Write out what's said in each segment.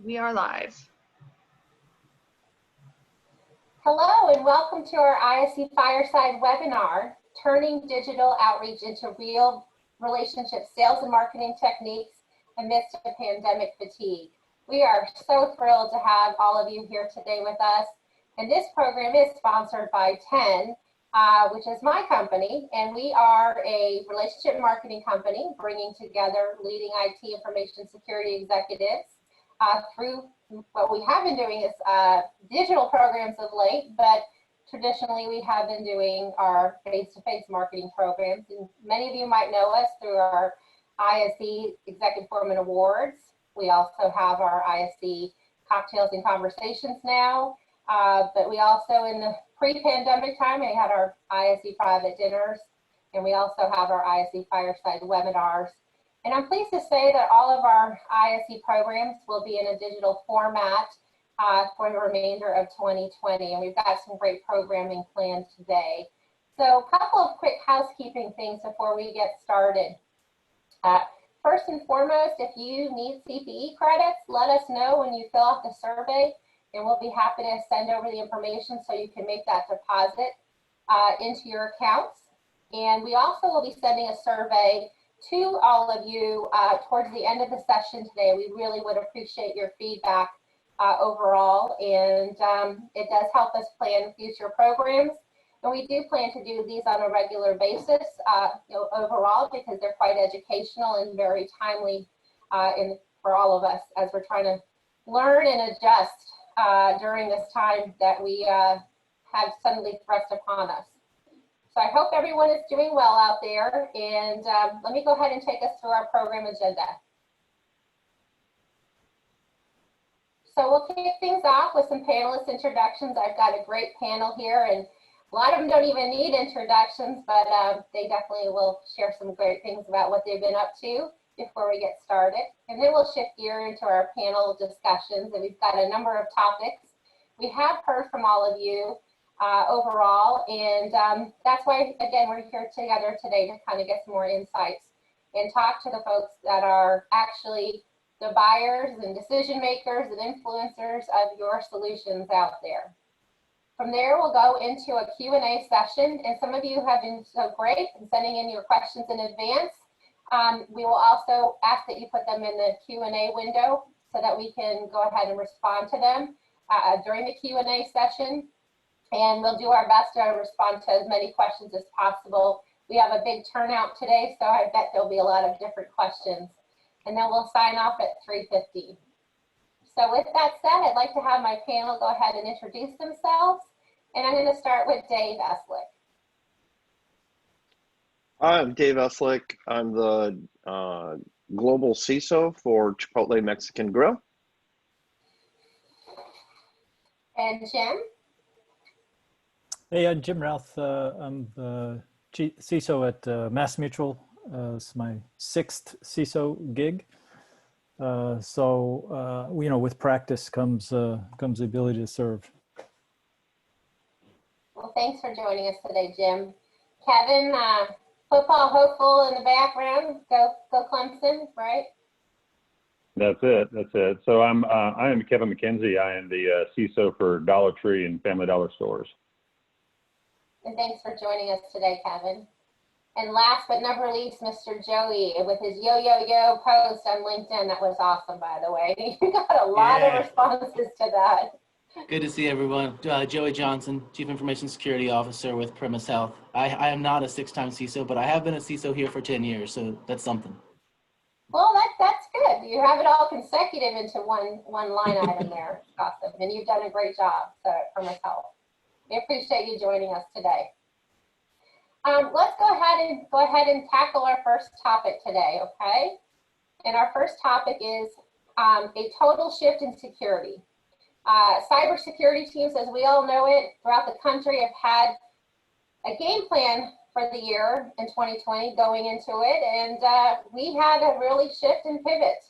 We are live. Hello and welcome to our ISE Fireside Webinar, Turning Digital Outreach into Real Relationship Sales and Marketing Techniques Amidst a Pandemic Fatigue. We are so thrilled to have all of you here today with us. And this program is sponsored by T.E.N, which is my company, and we are a relationship marketing company bringing together leading IT information security executives through what we have been doing is digital programs of late, but traditionally we have been doing our face-to-face marketing programs. And many of you might know us through our ISE Executive Foreman Awards. We also have our ISE Cocktails and Conversations now, but we also, in the pre-pandemic time, we had our ISE Private Dinners, and we also have our ISE Fireside Webinars. And I'm pleased to say that all of our ISE programs will be in a digital format for the remainder of 2020. And we've got some great programming planned today. So a couple of quick housekeeping things before we get started. First and foremost, if you need CPE credits, let us know when you fill out the survey, and we'll be happy to send over the information so you can make that deposit into your accounts. And we also will be sending a survey to all of you towards the end of the session today. We really would appreciate your feedback overall, and it does help us plan future programs. And we do plan to do these on a regular basis overall, because they're quite educational and very timely for all of us as we're trying to learn and adjust during this time that we have suddenly thrust upon us. So I hope everyone is doing well out there, and let me go ahead and take us through our program agenda. So we'll kick things off with some panelist introductions. I've got a great panel here, and a lot of them don't even need introductions, but they definitely will share some great things about what they've been up to before we get started. And then we'll shift gear into our panel discussions, and we've got a number of topics. We have heard from all of you overall, and that's why, again, we're here together today to kind of get some more insights and talk to the folks that are actually the buyers and decision makers and influencers of your solutions out there. From there, we'll go into a Q&A session, and some of you have been so great in sending in your questions in advance. We will also ask that you put them in the Q&A window so that we can go ahead and respond to them during the Q&A session. And we'll do our best to respond to as many questions as possible. We have a big turnout today, so I bet there'll be a lot of different questions. And then we'll sign off at 3:50. So with that said, I'd like to have my panel go ahead and introduce themselves. And I'm going to start with Dave Estlick. Hi, I'm Dave Estlick. I'm the global CISO for Chipotle Mexican Grill. And Jim? Hey, I'm Jim Routh. I'm the CISO at MassMutual. It's my 6th CISO gig. With practice comes the ability to serve. Well, thanks for joining us today, Jim. Kevin, football hopeful in the background. Go Clemson, right? That's it. So I am Kevin McKenzie. I am the CISO for Dollar Tree and Family Dollar stores. And thanks for joining us today, Kevin. And last but never least, Mr. Joey with his yo post on LinkedIn. That was awesome, by the way. You got a lot of responses to that. Good to see everyone. Joey Johnson, Chief Information Security Officer with Premise Health. I am not a 6-time CISO, but I have been a CISO here for 10 years, so that's something. Well, that's good. You have it all consecutive into one line item there. Awesome. And you've done a great job at Premise Health. We appreciate you joining us today. Let's go ahead and tackle our first topic today, okay? And our first topic is a total shift in security. Cybersecurity teams, as we all know it, throughout the country have had a game plan for the year in 2020 going into it, and we had to really shift and pivot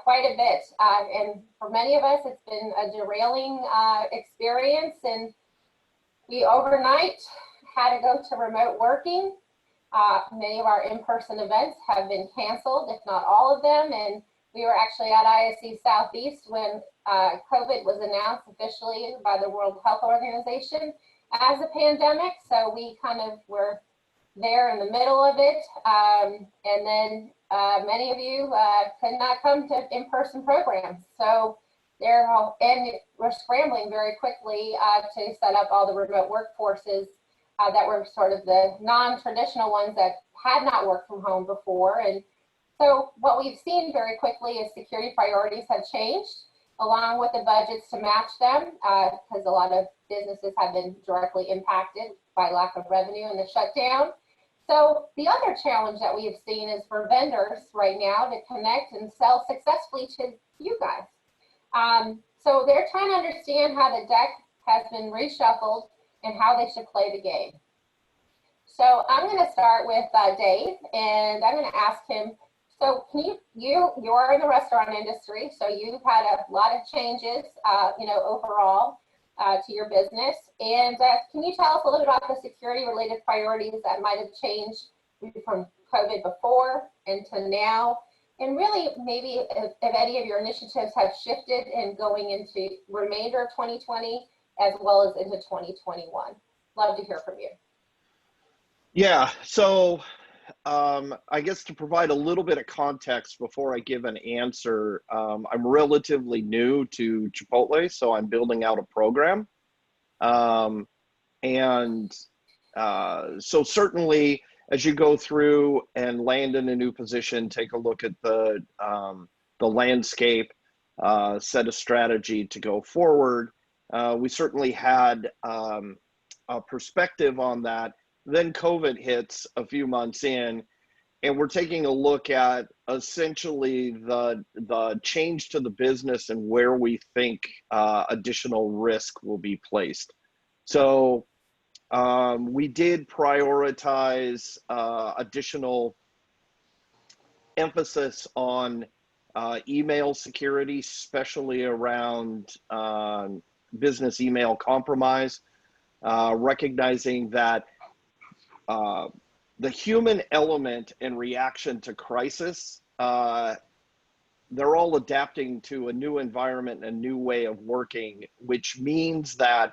quite a bit. And for many of us, it's been a derailing experience, and we overnight had to go to remote working. Many of our in-person events have been canceled, if not all of them, and We were actually at ISE Southeast when COVID was announced officially by the World Health Organization as a pandemic. So we kind of were there in the middle of it. And then many of you could not come to in-person programs. So and we're scrambling very quickly to set up all the remote workforces that were sort of the non-traditional ones that had not worked from home before. And so what we've seen very quickly is security priorities have changed, along with the budgets to match them, because a lot of businesses have been directly impacted by lack of revenue and the shutdown. So the other challenge that we have seen is for vendors right now to connect and sell successfully to you guys. So they're trying to understand how the deck has been reshuffled and how they should play the game. So I'm going to start with Dave, and I'm going to ask him, so can you are in the restaurant industry, so you've had a lot of changes, overall to your business. And can you tell us a little bit about the security related priorities that might have changed from COVID before and to now? And really, maybe if any of your initiatives have shifted and going into remainder of 2020 as well as into 2021. Love to hear from you. Yeah, so I guess to provide a little bit of context before I give an answer, I'm relatively new to Chipotle, so I'm building out a program. So certainly, as you go through and land in a new position, take a look at the landscape, set a strategy to go forward. We certainly had a perspective on that. Then COVID hits a few months in, and we're taking a look at essentially the change to the business and where we think additional risk will be placed. So we did prioritize additional emphasis on email security, especially around business email compromise, recognizing that the human element and reaction to crisis, they're all adapting to a new environment, a new way of working, which means that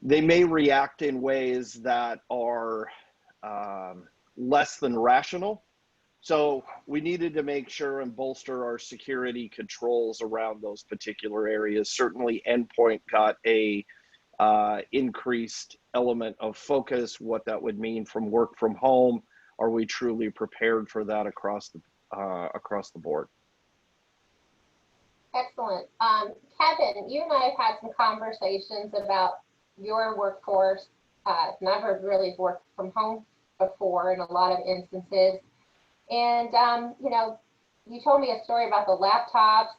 they may react in ways that are less than rational. So we needed to make sure and bolster our security controls around those particular areas. Certainly endpoint got a increased element of focus, what that would mean from work from home. Are we truly prepared for that across the board? Excellent. Kevin, you and I have had some conversations about your workforce. Never really worked from home before in a lot of instances. And, you told me a story about the laptops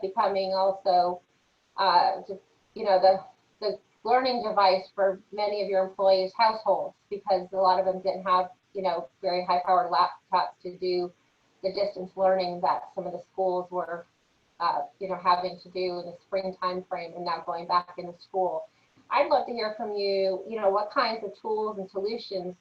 becoming also the learning device for many of your employees' households, because a lot of them didn't have, very high-powered laptops to do the distance learning that some of the schools were, having to do in the spring time frame and now going back into school. I'd love to hear from you, what kinds of tools and solutions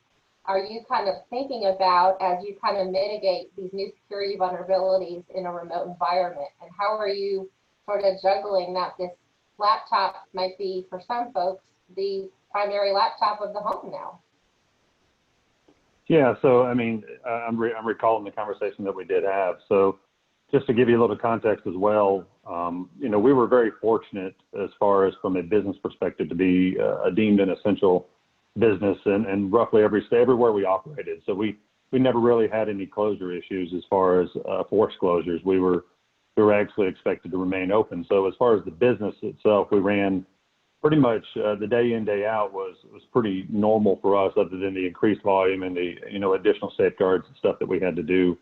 are you kind of thinking about as you kind of mitigate these new security vulnerabilities in a remote environment? And how are you sort of juggling that this laptop might be, for some folks, the primary laptop of the home now? Yeah, so I mean, I'm recalling the conversation that we did have. So just to give you a little context as well, we were very fortunate as far as from a business perspective to be deemed an essential business and roughly everywhere we operated. So we never really had any closure issues as far as forced closures. We were actually expected to remain open. So as far as the business itself, we ran pretty much the day in, day out was pretty normal for us, other than the increased volume and the additional safeguards and stuff that we had to do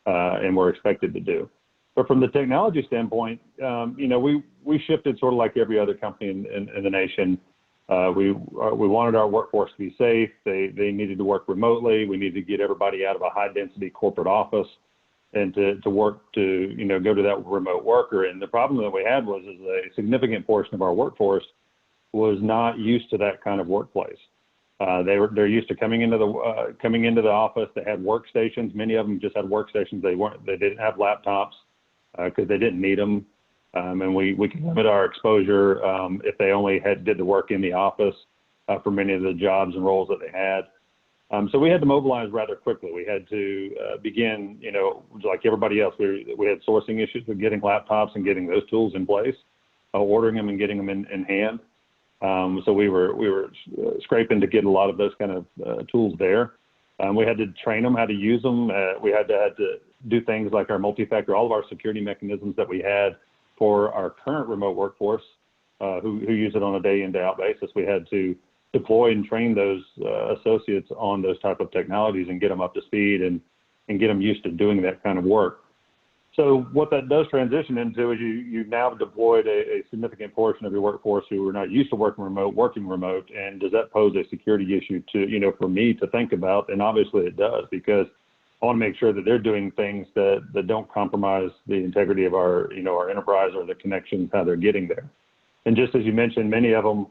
and were expected to do. But from the technology standpoint, we shifted sort of like every other company in the nation. We wanted our workforce to be safe. They needed to work remotely. We needed to get everybody out of a high density corporate office and to work to go to that remote worker. And the problem that we had was a significant portion of our workforce was not used to that kind of workplace. They're used to coming into the office. They had workstations. Many of them just had workstations. They didn't have laptops. because they didn't need them. And we can limit our exposure if they only did the work in the office for many of the jobs and roles that they had. So we had to mobilize rather quickly. We had to begin, like everybody else, we had sourcing issues with getting laptops and getting those tools in place, ordering them and getting them in hand. So we were scraping to get a lot of those kind of tools there. We had to train them how to use them. We had to do things like our multi-factor, all of our security mechanisms that we had for our current remote workforce who use it on a day in, day out basis. We had to deploy and train those associates on those type of technologies and get them up to speed and get them used to doing that kind of work. So what that does transition into is you've now deployed a significant portion of your workforce who are not used to working remote, and does that pose a security issue to, for me to think about? And obviously it does, because I want to make sure that they're doing things that don't compromise the integrity of our enterprise or the connections, how they're getting there. And just as you mentioned, many of them,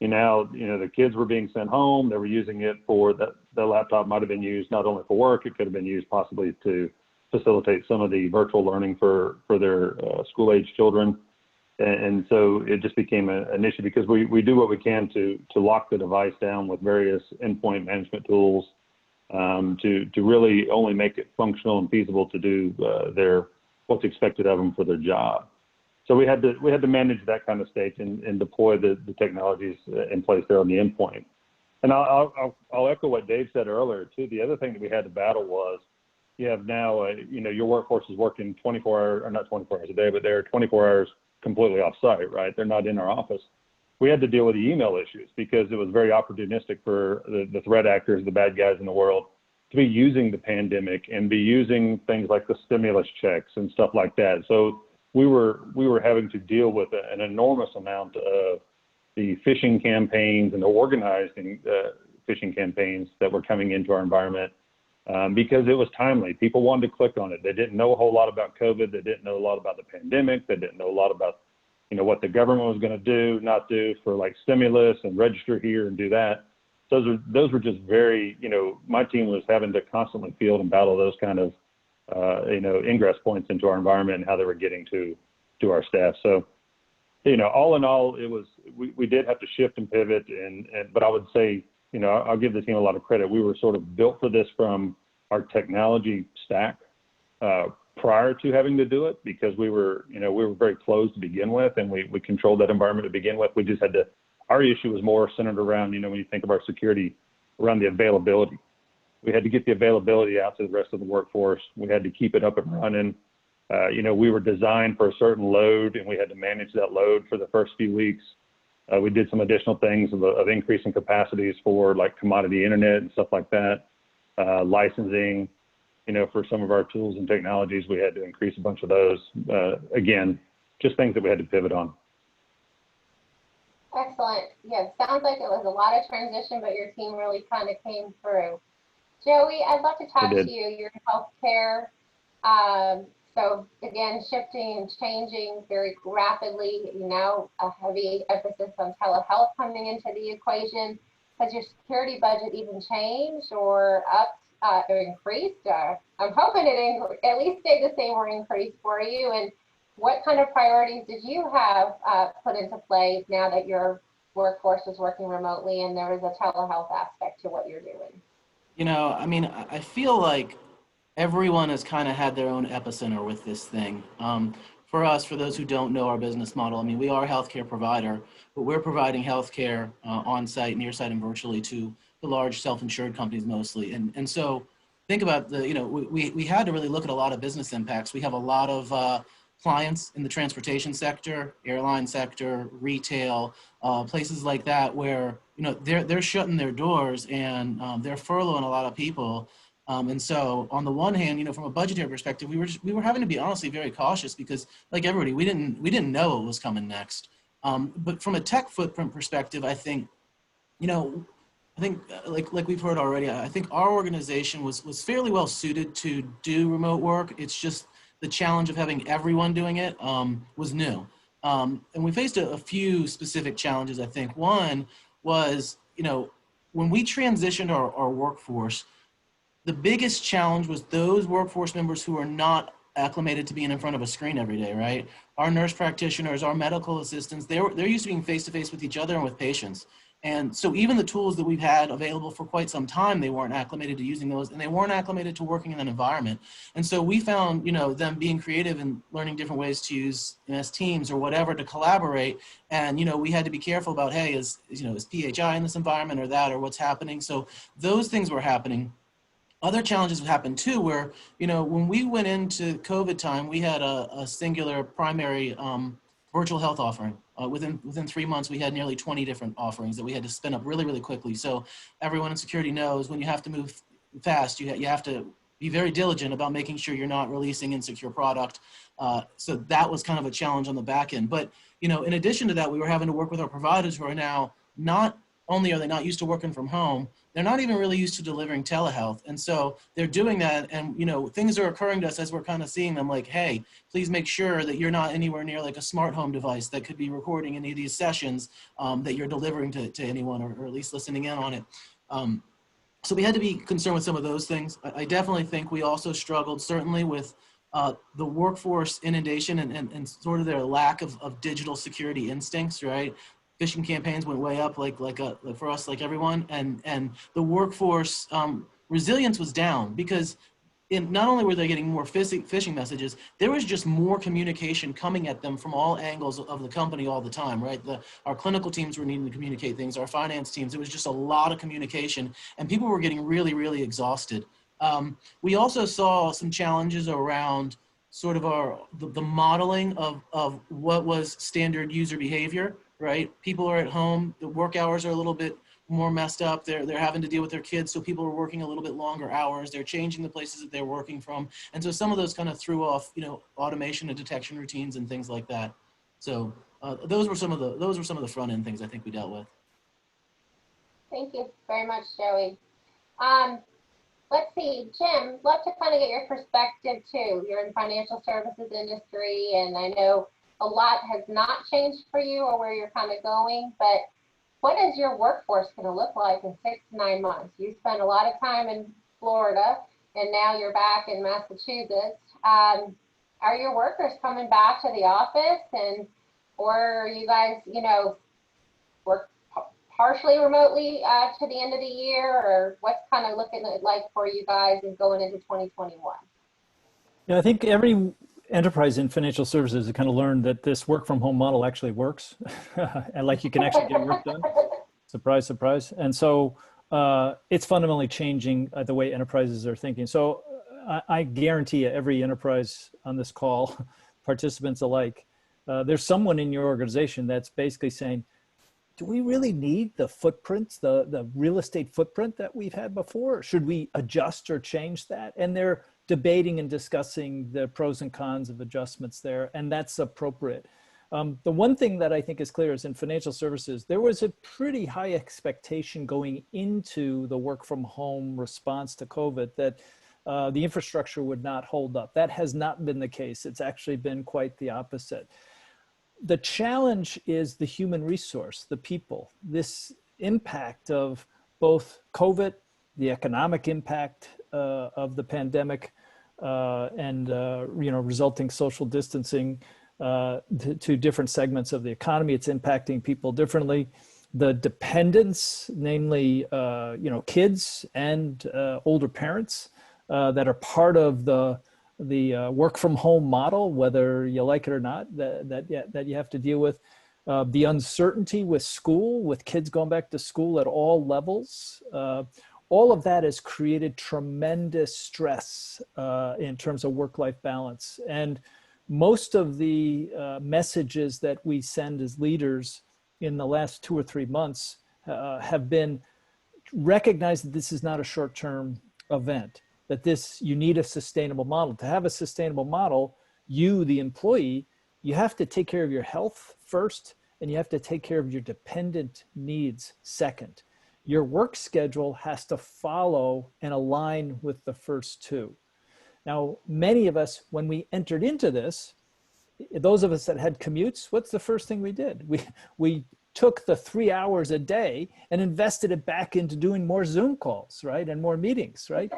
the kids were being sent home. They were using it for the laptop might have been used not only for work, it could have been used possibly to facilitate some of the virtual learning for their school-age children. And so it just became an issue because we do what we can to lock the device down with various endpoint management tools to really only make it functional and feasible to do what's expected of them for their job. So we had to manage that kind of state and deploy the technologies in place there on the endpoint. And I'll echo what Dave said earlier too. The other thing that we had to battle was you have now your workforce is working 24 hours, or not 24 hours a day, but they're 24 hours completely off site, right? They're not in our office. We had to deal with the email issues because it was very opportunistic for the threat actors, the bad guys in the world, to be using the pandemic and be using things like the stimulus checks and stuff like that. So we were having to deal with an enormous amount of the phishing campaigns and the organizing phishing campaigns that were coming into our environment because it was timely. People wanted to click on it. They didn't know a whole lot about COVID. They didn't know a lot about the pandemic. They didn't know a lot about what the government was going to do, not do for like stimulus and register here and do that. Those were just very, my team was having to constantly field and battle those kind of, ingress points into our environment and how they were getting to our staff. So, all in all, it was, we did have to shift and pivot but I would say, I'll give the team a lot of credit. We were sort of built for this from our technology stack prior to having to do it because we were very closed to begin with and we controlled that environment to begin with. We just had to, our issue was more centered around, when you think of our security, around the availability. We had to get the availability out to the rest of the workforce. We had to keep it up and running. We were designed for a certain load and we had to manage that load for the first few weeks. We did some additional things of increasing capacities for like commodity internet and stuff like that. Licensing, for some of our tools and technologies, we had to increase a bunch of those. Again, just things that we had to pivot on. Excellent. Yeah, sounds like it was a lot of transition, but your team really kind of came through. Joey, I'd love to talk to you. You're in healthcare. So again, shifting and changing very rapidly, a heavy emphasis on telehealth coming into the equation. Has your security budget even changed or upped or increased? I'm hoping it at least stayed the same or increased for you. And what kind of priorities did you have put into play now that your workforce is working remotely and there is a telehealth aspect to what you're doing? I feel like everyone has kind of had their own epicenter with this thing. For us, for those who don't know our business model, we are a healthcare provider, but we're providing healthcare on-site, near-site, and virtually to the large self-insured companies mostly. And so think about we had to really look at a lot of business impacts. We have a lot of clients in the transportation sector, airline sector, retail, places like that where, they're shutting their doors and they're furloughing a lot of people. And so on the one hand, from a budgetary perspective, we were having to be honestly very cautious because like everybody, we didn't know what was coming next. But from a tech footprint perspective, I think, like we've heard already, I think our organization was fairly well suited to do remote work. It's just the challenge of having everyone doing it was new. And we faced a few specific challenges, I think. One was, when we transitioned our workforce, the biggest challenge was those workforce members who are not acclimated to being in front of a screen every day, right? Our nurse practitioners, our medical assistants, they're used to being face-to-face with each other and with patients. And so even the tools that we've had available for quite some time, they weren't acclimated to using those, and they weren't acclimated to working in that environment. And so we found, you know, them being creative and learning different ways to use MS Teams or whatever to collaborate. And, you know, we had to be careful about, hey, is PHI in this environment or that, or what's happening? So those things were happening. Other challenges would happen too, where, you know, when we went into COVID time, we had a singular primary virtual health offering. Within 3 months, we had nearly 20 different offerings that we had to spin up really, really quickly. So everyone in security knows when you have to move fast, you have to be very diligent about making sure you're not releasing insecure product. So that was kind of a challenge on the back end. But, you know, in addition to that, we were having to work with our providers who are now not only are they not used to working from home, they're not even really used to delivering telehealth. And so they're doing that, and, you know, things are occurring to us as we're kind of seeing them, like, hey, please make sure that you're not anywhere near like a smart home device that could be recording any of these sessions that you're delivering to anyone, or at least listening in on it. So we had to be concerned with some of those things. I definitely think we also struggled certainly with the workforce inundation and sort of their lack of digital security instincts, right? Phishing campaigns went way up, like for us, like everyone, and the workforce resilience was down because not only were they getting more phishing messages, there was just more communication coming at them from all angles of the company all the time, right? Our clinical teams were needing to communicate things, our finance teams, it was just a lot of communication, and people were getting really, really exhausted. We also saw some challenges around sort of the modeling of what was standard user behavior. Right? People are at home, the work hours are a little bit more messed up. They're having to deal with their kids, so people are working a little bit longer hours. They're changing the places that they're working from. And so some of those kind of threw off, you know, automation and detection routines and things like that. So those were some of the front end things I think we dealt with. Thank you very much, Joey. Let's see, Jim, love to kind of get your perspective too. You're in the financial services industry, and I know a lot has not changed for you or where you're kind of going, but what is your workforce going to look like in 6 to 9 months? You spent a lot of time in Florida, and now you're back in Massachusetts. Are your workers coming back to the office, or are you guys, you know, work partially remotely to the end of the year, or what's kind of looking like for you guys and going into 2021? Yeah, I think every enterprise in financial services has kind of learned that this work from home model actually works. And like you can actually get work done. Surprise, surprise. And so it's fundamentally changing the way enterprises are thinking. So I guarantee you, every enterprise on this call, participants alike, there's someone in your organization that's basically saying, do we really need the footprints, the real estate footprint that we've had before? Should we adjust or change that? And they're debating and discussing the pros and cons of adjustments there, and that's appropriate. The one thing that I think is clear is in financial services, there was a pretty high expectation going into the work from home response to COVID that the infrastructure would not hold up. That has not been the case. It's actually been quite the opposite. The challenge is the human resource, the people. This impact of both COVID, the economic impact of the pandemic, and resulting social distancing to different segments of the economy. It's impacting people differently. The dependence, namely kids and older parents that are part of the work from home model, whether you like it or not, that you have to deal with. The uncertainty with school, with kids going back to school at all levels. All of that has created tremendous stress in terms of work-life balance. And most of the messages that we send as leaders in the last 2 or 3 months have been recognize that this is not a short-term event, that you need a sustainable model. To have a sustainable model, you, the employee, you have to take care of your health first, and you have to take care of your dependent needs second. Your work schedule has to follow and align with the first two. Now, many of us, when we entered into this, those of us that had commutes, what's the first thing we did? We took the 3 hours a day and invested it back into doing more Zoom calls, right? And more meetings, right?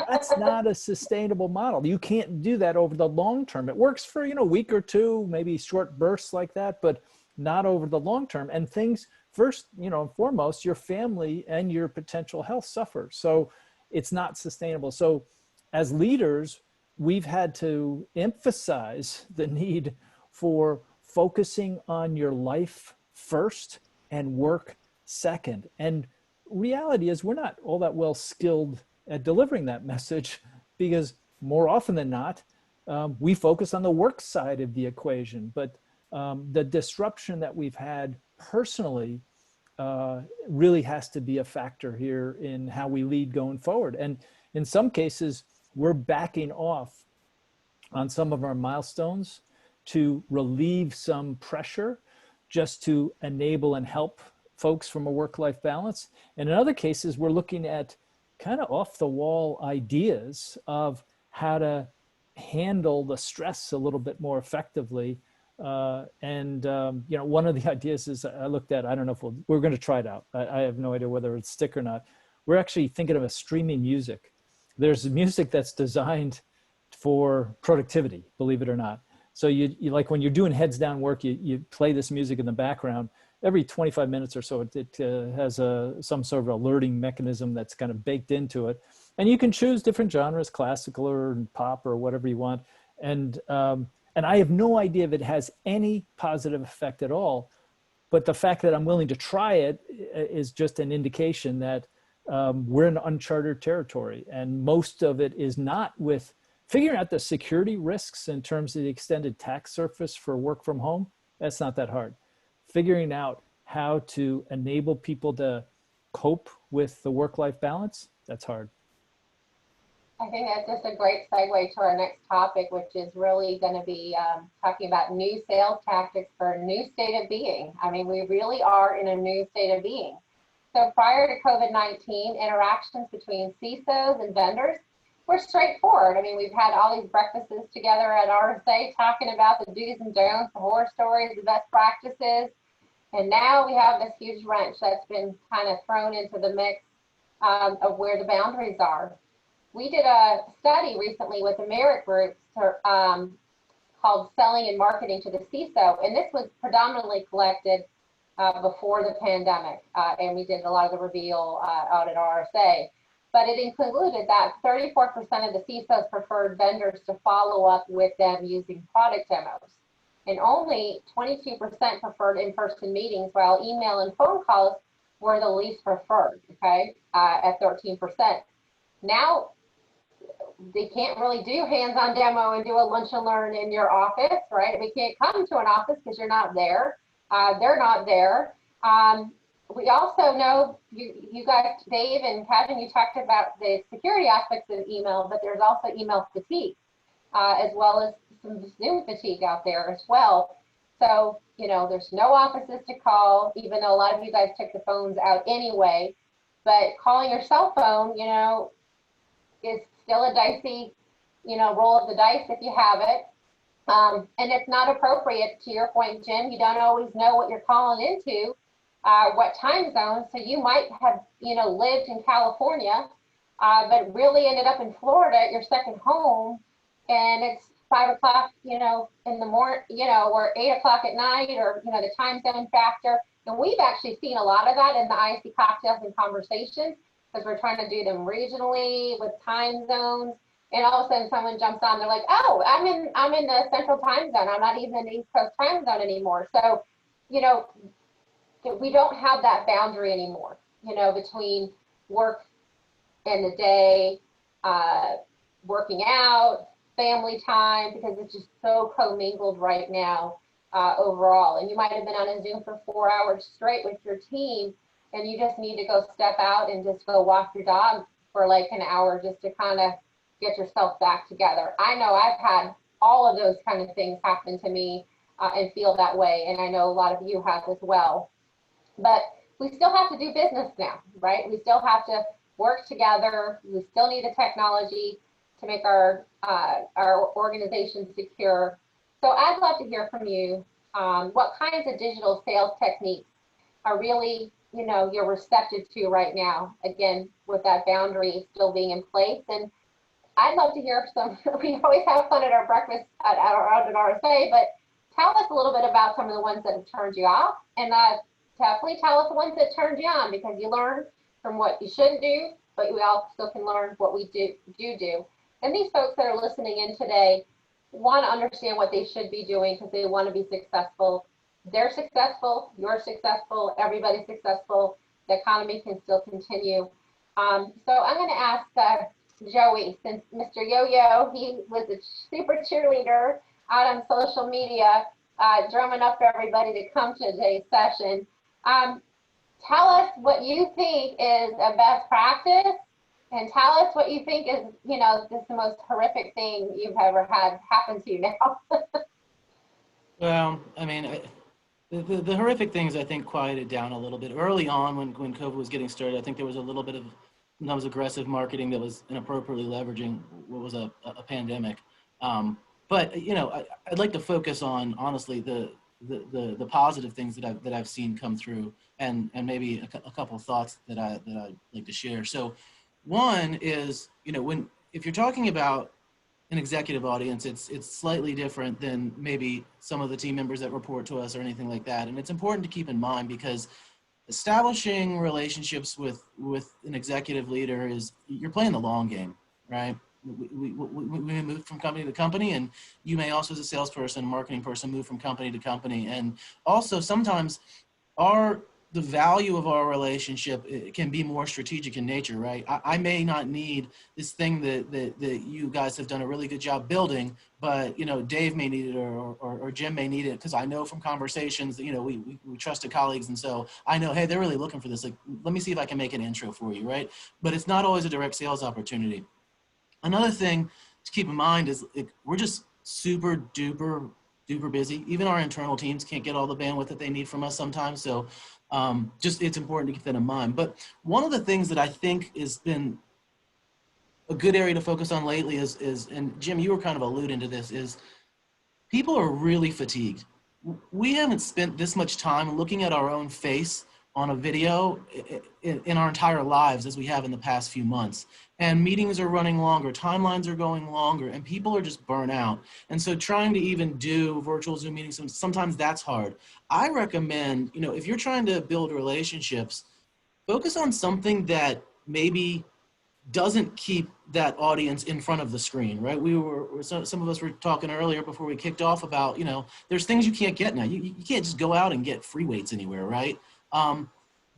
That's not a sustainable model. You can't do that over the long term. It works for, a week or two, maybe short bursts like that, but not over the long term. And things first, and foremost, your family and your potential health suffer. So it's not sustainable. So as leaders, we've had to emphasize the need for focusing on your life first and work second. And reality is we're not all that well skilled at delivering that message, because more often than not, we focus on the work side of the equation. But the disruption that we've had personally really has to be a factor here in how we lead going forward. And in some cases, we're backing off on some of our milestones to relieve some pressure, just to enable and help folks from a work-life balance. And in other cases, we're looking at kind of off-the-wall ideas of how to handle the stress a little bit more effectively. One of the ideas is I looked at, I don't know if we're going to try it out. I have no idea whether it's stick or not. We're actually thinking of a streaming music. There's music that's designed for productivity, believe it or not. So you like when you're doing heads down work, you play this music in the background. Every 25 minutes or so, it has some sort of alerting mechanism that's kind of baked into it. And you can choose different genres, classical or pop or whatever you want. And I have no idea if it has any positive effect at all. But the fact that I'm willing to try it is just an indication that we're in uncharted territory. And most of it is not with figuring out the security risks in terms of the extended attack surface for work from home. That's not that hard. Figuring out how to enable people to cope with the work-life balance, that's hard. I think that's just a great segue to our next topic, which is really going to be talking about new sales tactics for a new state of being. I mean, we really are in a new state of being. So prior to COVID-19, interactions between CISOs and vendors were straightforward. I mean, we've had all these breakfasts together at RSA talking about the do's and don'ts, the horror stories, the best practices. And now we have this huge wrench that's been kind of thrown into the mix of where the boundaries are. We did a study recently with the Merit Group called Selling and Marketing to the CISO, and this was predominantly collected before the pandemic, and we did a lot of the reveal out at RSA. But it included that 34% of the CISOs preferred vendors to follow up with them using product demos. And only 22% preferred in-person meetings, while email and phone calls were the least preferred, okay, at 13%. Now, they can't really do hands-on demo and do a lunch and learn in your office, right? We can't come to an office because you're not there. They're not there. We also know, you guys, Dave and Kevin, you talked about the security aspects of email, but there's also email fatigue, as well as some Zoom fatigue out there as well. So, there's no offices to call, even though a lot of you guys took the phones out anyway. But calling your cell phone, is still a dicey, roll of the dice if you have it. And it's not appropriate, to your point, Jim. You don't always know what you're calling into. What time zone. So you might have, lived in California, but really ended up in Florida at your second home, and it's 5 o'clock, in the morning, or 8 o'clock at night, or, the time zone factor. And we've actually seen a lot of that in the ISE cocktails and conversations, because we're trying to do them regionally with time zones. And all of a sudden someone jumps on, they're like, oh, I'm in the central time zone. I'm not even in the East Coast time zone anymore. So, we don't have that boundary anymore, between work and the day, working out, family time, because it's just so commingled right now overall. And you might have been on a Zoom for 4 hours straight with your team, and you just need to go step out and just go walk your dog for like an hour just to kind of get yourself back together. I know I've had all of those kind of things happen to me and feel that way, and I know a lot of you have as well. But we still have to do business now, right? We still have to work together. We still need the technology to make our organization secure. So I'd love to hear from you. What kinds of digital sales techniques are really, you're receptive to right now? Again, with that boundary still being in place, and I'd love to hear some, we always have fun at our breakfast at RSA, but tell us a little bit about some of the ones that have turned you off, and definitely tell us the ones that turned you on, because you learn from what you shouldn't do, but we also can learn what we do. And these folks that are listening in today want to understand what they should be doing because they want to be successful. They're successful, you're successful, everybody's successful, the economy can still continue. So I'm going to ask Joey, since Mr. Yo-Yo, he was a super cheerleader out on social media, drumming up everybody to come to today's session. Tell us what you think is a best practice, and tell us what you think is, just the most horrific thing you've ever had happen to you now. Well, I mean, the horrific things I think quieted down a little bit early on when COVID was getting started. I think there was a little bit of sometimes aggressive marketing that was inappropriately leveraging what was a pandemic. But I'd like to focus on honestly the positive things that I've seen come through, and maybe a couple of thoughts that I'd like to share. So one is, if you're talking about an executive audience, it's slightly different than maybe some of the team members that report to us or anything like that. And it's important to keep in mind, because establishing relationships with an executive leader is, you're playing the long game, right? We move from company to company, and you may also, as a salesperson, marketing person, move from company to company. And also sometimes the value of our relationship, it can be more strategic in nature, right? I may not need this thing that you guys have done a really good job building, but Dave may need it, or Jim may need it, because I know from conversations that we trusted colleagues, and so I know, hey, they're really looking for this. Like, let me see if I can make an intro for you, right? But it's not always a direct sales opportunity. Another thing to keep in mind is we're just super duper busy. Even our internal teams can't get all the bandwidth that they need from us sometimes. So it's important to keep that in mind. But one of the things that I think has been a good area to focus on lately is, and Jim, you were kind of alluding to this, is people are really fatigued. We haven't spent this much time looking at our own face on a video in our entire lives as we have in the past few months. And meetings are running longer, timelines are going longer, and people are just burnt out. And so trying to even do virtual Zoom meetings, sometimes that's hard. I recommend, if you're trying to build relationships, focus on something that maybe doesn't keep that audience in front of the screen, right? Some of us were talking earlier before we kicked off about, there's things you can't get now. You can't just go out and get free weights anywhere, right?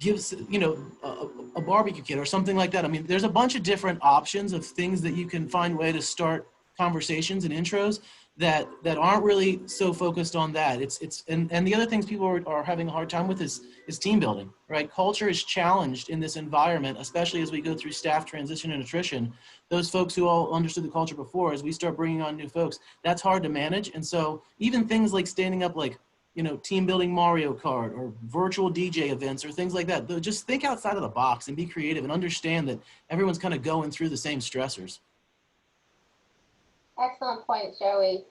Gives a barbecue kit or something like that. I mean, there's a bunch of different options of things that you can find way to start conversations and intros that aren't really so focused on that. And the other things people are having a hard time with is team building, right? Culture is challenged in this environment, especially as we go through staff transition and attrition. Those folks who all understood the culture before, as we start bringing on new folks, that's hard to manage. And so even things like standing up team building Mario Kart or virtual DJ events or things like that. Just think outside of the box and be creative and understand that everyone's kind of going through the same stressors. Excellent point, Joey.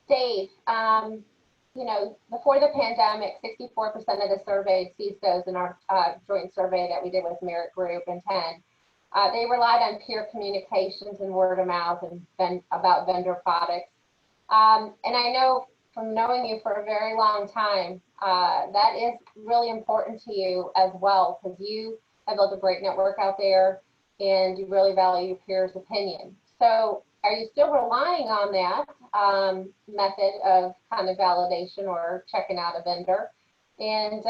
Dave, before the pandemic, 64% of the surveyed CISOs in our joint survey that we did with Merit Group and T.E.N, they relied on peer communications and word of mouth and about vendor products. And I know from knowing you for a very long time, that is really important to you as well, because you have built a great network out there and you really value your peers' opinion. So are you still relying on that method of kind of validation or checking out a vendor? And,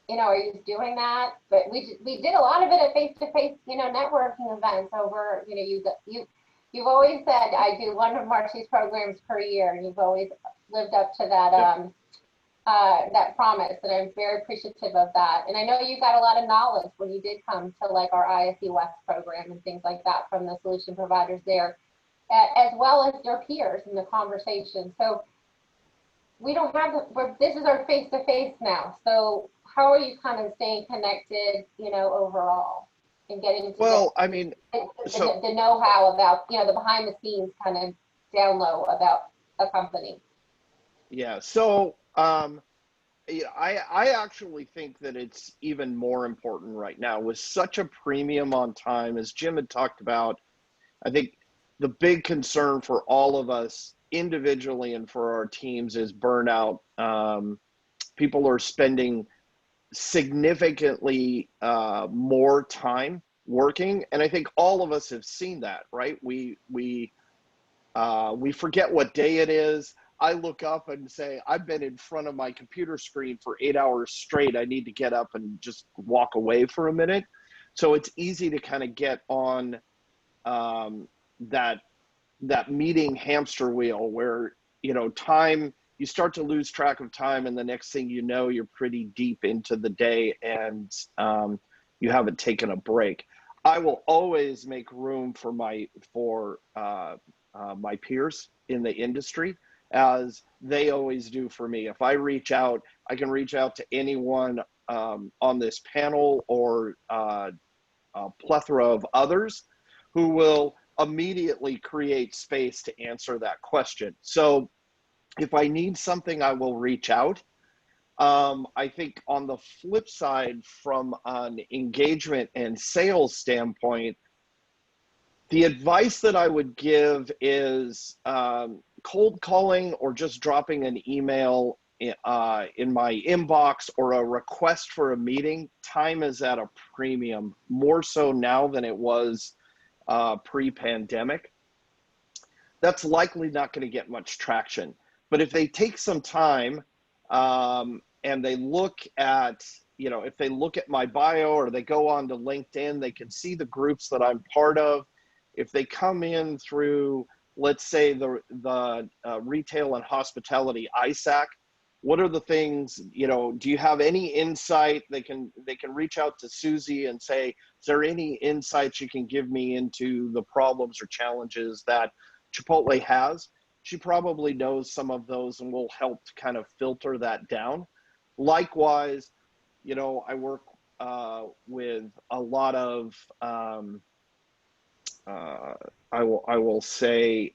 are you doing that? But we did a lot of it at face-to-face, networking events over, you've always said, I do one of Marci's programs per year, and you've always lived up to that that promise, and I'm very appreciative of that. And I know you got a lot of knowledge when you did come to like our ISE West program and things like that from the solution providers there, as well as your peers in the conversation. So we don't have, this is our face-to-face now. So how are you kind of staying connected, overall? And getting to the know-how about, the behind the scenes kind of down low about a company. Yeah. So I actually think that it's even more important right now with such a premium on time, as Jim had talked about. I think the big concern for all of us individually and for our teams is burnout. People are spending significantly more time working, and I think all of us have seen that, right? We forget what day it is. I look up and say, I've been in front of my computer screen for 8 hours straight. I need to get up and just walk away for a minute. So it's easy to kind of get on that meeting hamster wheel where, you know, time, you start to lose track of time, and the next thing you know, you're pretty deep into the day, and you haven't taken a break. I will always make room for my peers in the industry, as they always do for me. If I reach out, I can reach out to anyone on this panel or a plethora of others who will immediately create space to answer that question. So if I need something, I will reach out. I think on the flip side, from an engagement and sales standpoint, the advice that I would give is cold calling or just dropping an email in my inbox or a request for a meeting. Time is at a premium, more so now than it was pre-pandemic. That's likely not going to get much traction. But if they take some time and they look at, you know, if they look at my bio or they go on to LinkedIn, they can see the groups that I'm part of. If they come in through, let's say, the retail and hospitality ISAC, what are the things, you know, do you have any insight? They can reach out to Susie and say, is there any insights you can give me into the problems or challenges that Chipotle has? She probably knows some of those and will help to kind of filter that down. Likewise, you know, I work with a lot of, I will say,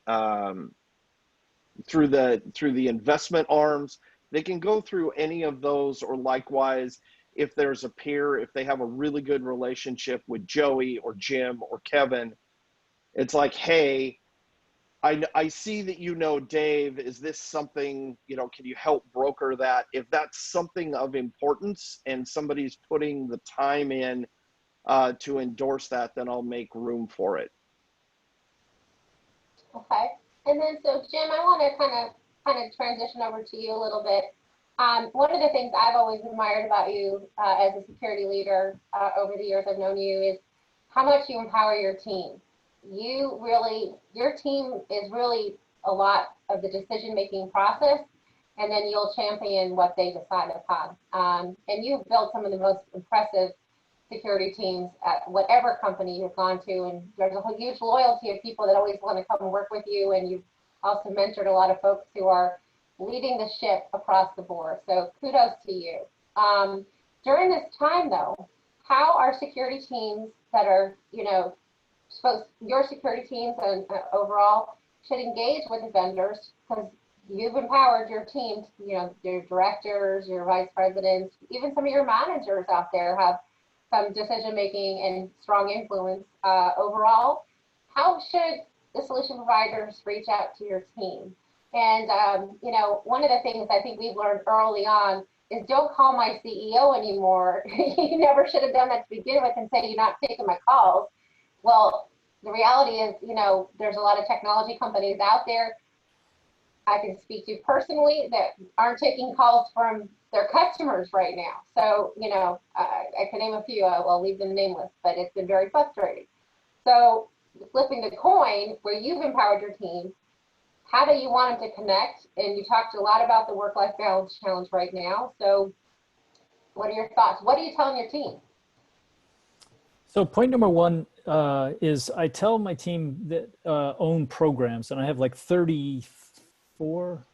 through the investment arms. They can go through any of those, or likewise, if there's a peer, if they have a really good relationship with Joey or Jim or Kevin, it's like, hey, I see that you know Dave. Is this something, you know, can you help broker that? If that's something of importance and somebody's putting the time in to endorse that, then I'll make room for it. Okay. And then, so Jim, I want to kind of transition over to you a little bit. One of the things I've always admired about you as a security leader over the years I've known you is how much you empower your team. Your team is really a lot of the decision-making process, and then you'll champion what they decide upon. And you've built some of the most impressive security teams at whatever company you've gone to, and there's a huge loyalty of people that always want to come and work with you, and you've also mentored a lot of folks who are leading the ship across the board. So kudos to you. During this time, though, how are security teams that are, you know, your security teams and overall should engage with the vendors, because you've empowered your teams, you know, your directors, your vice presidents, even some of your managers out there have some decision-making and strong influence overall. How should the solution providers reach out to your team? And, you know, one of the things I think we've learned early on is don't call my CEO anymore. You never should have done that to begin with and say you're not taking my calls. Well, the reality is, you know, there's a lot of technology companies out there I can speak to personally that aren't taking calls from their customers right now. So, you know, I can name a few, I'll leave them nameless, but it's been very frustrating. So flipping the coin, where you've empowered your team, how do you want them to connect? And you talked a lot about the work-life balance challenge right now. So what are your thoughts? What are you telling your team? So point number one is I tell my team that own programs, and I have like 34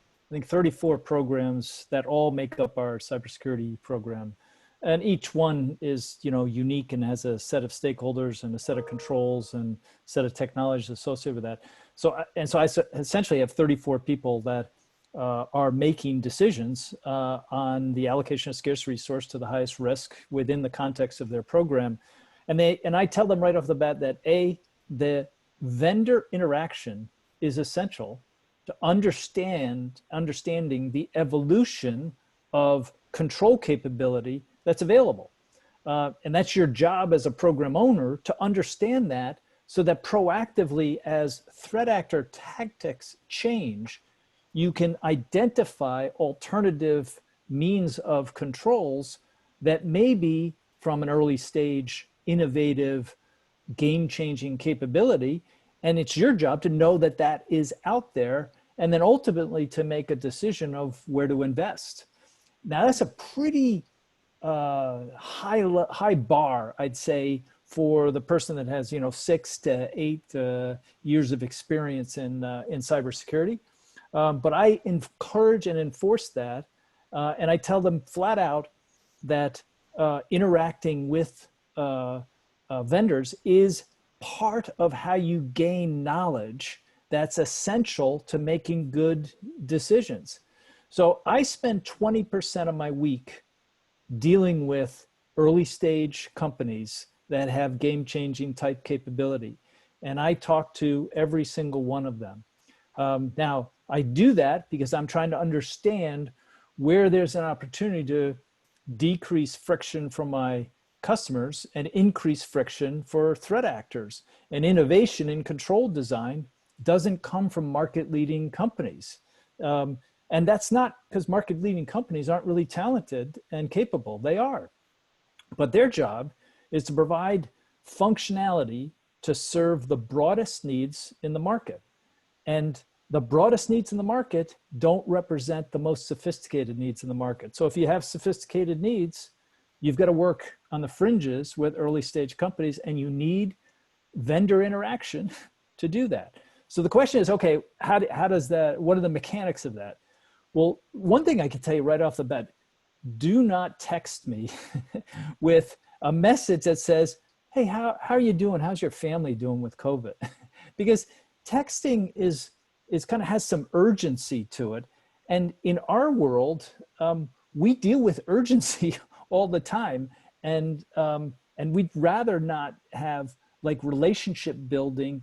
programs that all make up our cybersecurity program. And each one is, you know, unique and has a set of stakeholders and a set of controls and set of technologies associated with that. So I essentially have 34 people that are making decisions on the allocation of scarce resource to the highest risk within the context of their program. And I tell them right off the bat that the vendor interaction is essential to understanding the evolution of control capability that's available. And that's your job as a program owner to understand that, so that proactively, as threat actor tactics change, you can identify alternative means of controls that may be from an early stage, innovative, game-changing capability. And it's your job to know that that is out there, and then ultimately to make a decision of where to invest. Now, that's a pretty high bar, I'd say, for the person that has 6 to 8 years of experience in cybersecurity. But I encourage and enforce that, and I tell them flat out that interacting with vendors is part of how you gain knowledge that's essential to making good decisions. So I spend 20% of my week dealing with early stage companies that have game-changing type capability. And I talk to every single one of them. Now, I do that because I'm trying to understand where there's an opportunity to decrease friction from my customers and increase friction for threat actors. And innovation in control design doesn't come from market-leading companies. And that's not because market-leading companies aren't really talented and capable. They are. But their job is to provide functionality to serve the broadest needs in the market. And the broadest needs in the market don't represent the most sophisticated needs in the market. So if you have sophisticated needs, you've got to work on the fringes with early stage companies, and you need vendor interaction to do that. So the question is, okay, how does that, what are the mechanics of that? Well, one thing I can tell you right off the bat, do not text me with a message that says, hey, how are you doing? How's your family doing with COVID? Because texting is kind of has some urgency to it. And in our world, we deal with urgency all the time. And we'd rather not have like relationship building,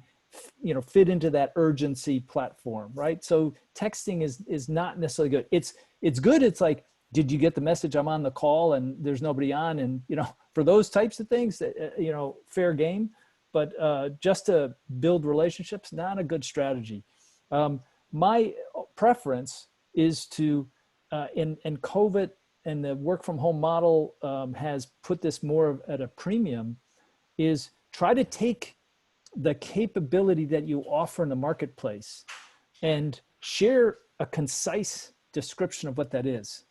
fit into that urgency platform, right? So texting is not necessarily good. It's good. It's like, did you get the message? I'm on the call and there's nobody on. And, for those types of things, fair game. But just to build relationships, not a good strategy. My preference is to, and COVID and the work from home model has put this more at a premium, is try to take the capability that you offer in the marketplace and share a concise description of what that is.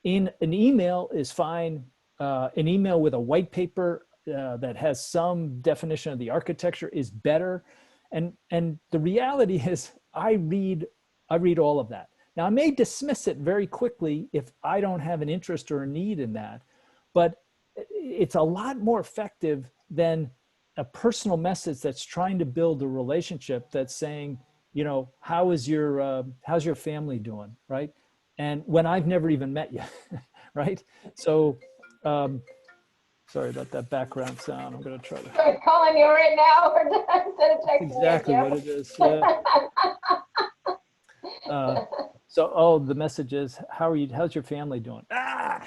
In an email is fine. An email with a white paper that has some definition of the architecture is better. And the reality is I read all of that. Now I may dismiss it very quickly if I don't have an interest or a need in that, but it's a lot more effective than a personal message that's trying to build a relationship that's saying, how's your family doing, right? And when I've never even met you, right? So, sorry about that background sound. I'm going to try to. I'm calling you right now instead of texting Exactly you. what it is. Yeah. So, the message is, how's your family doing? Ah!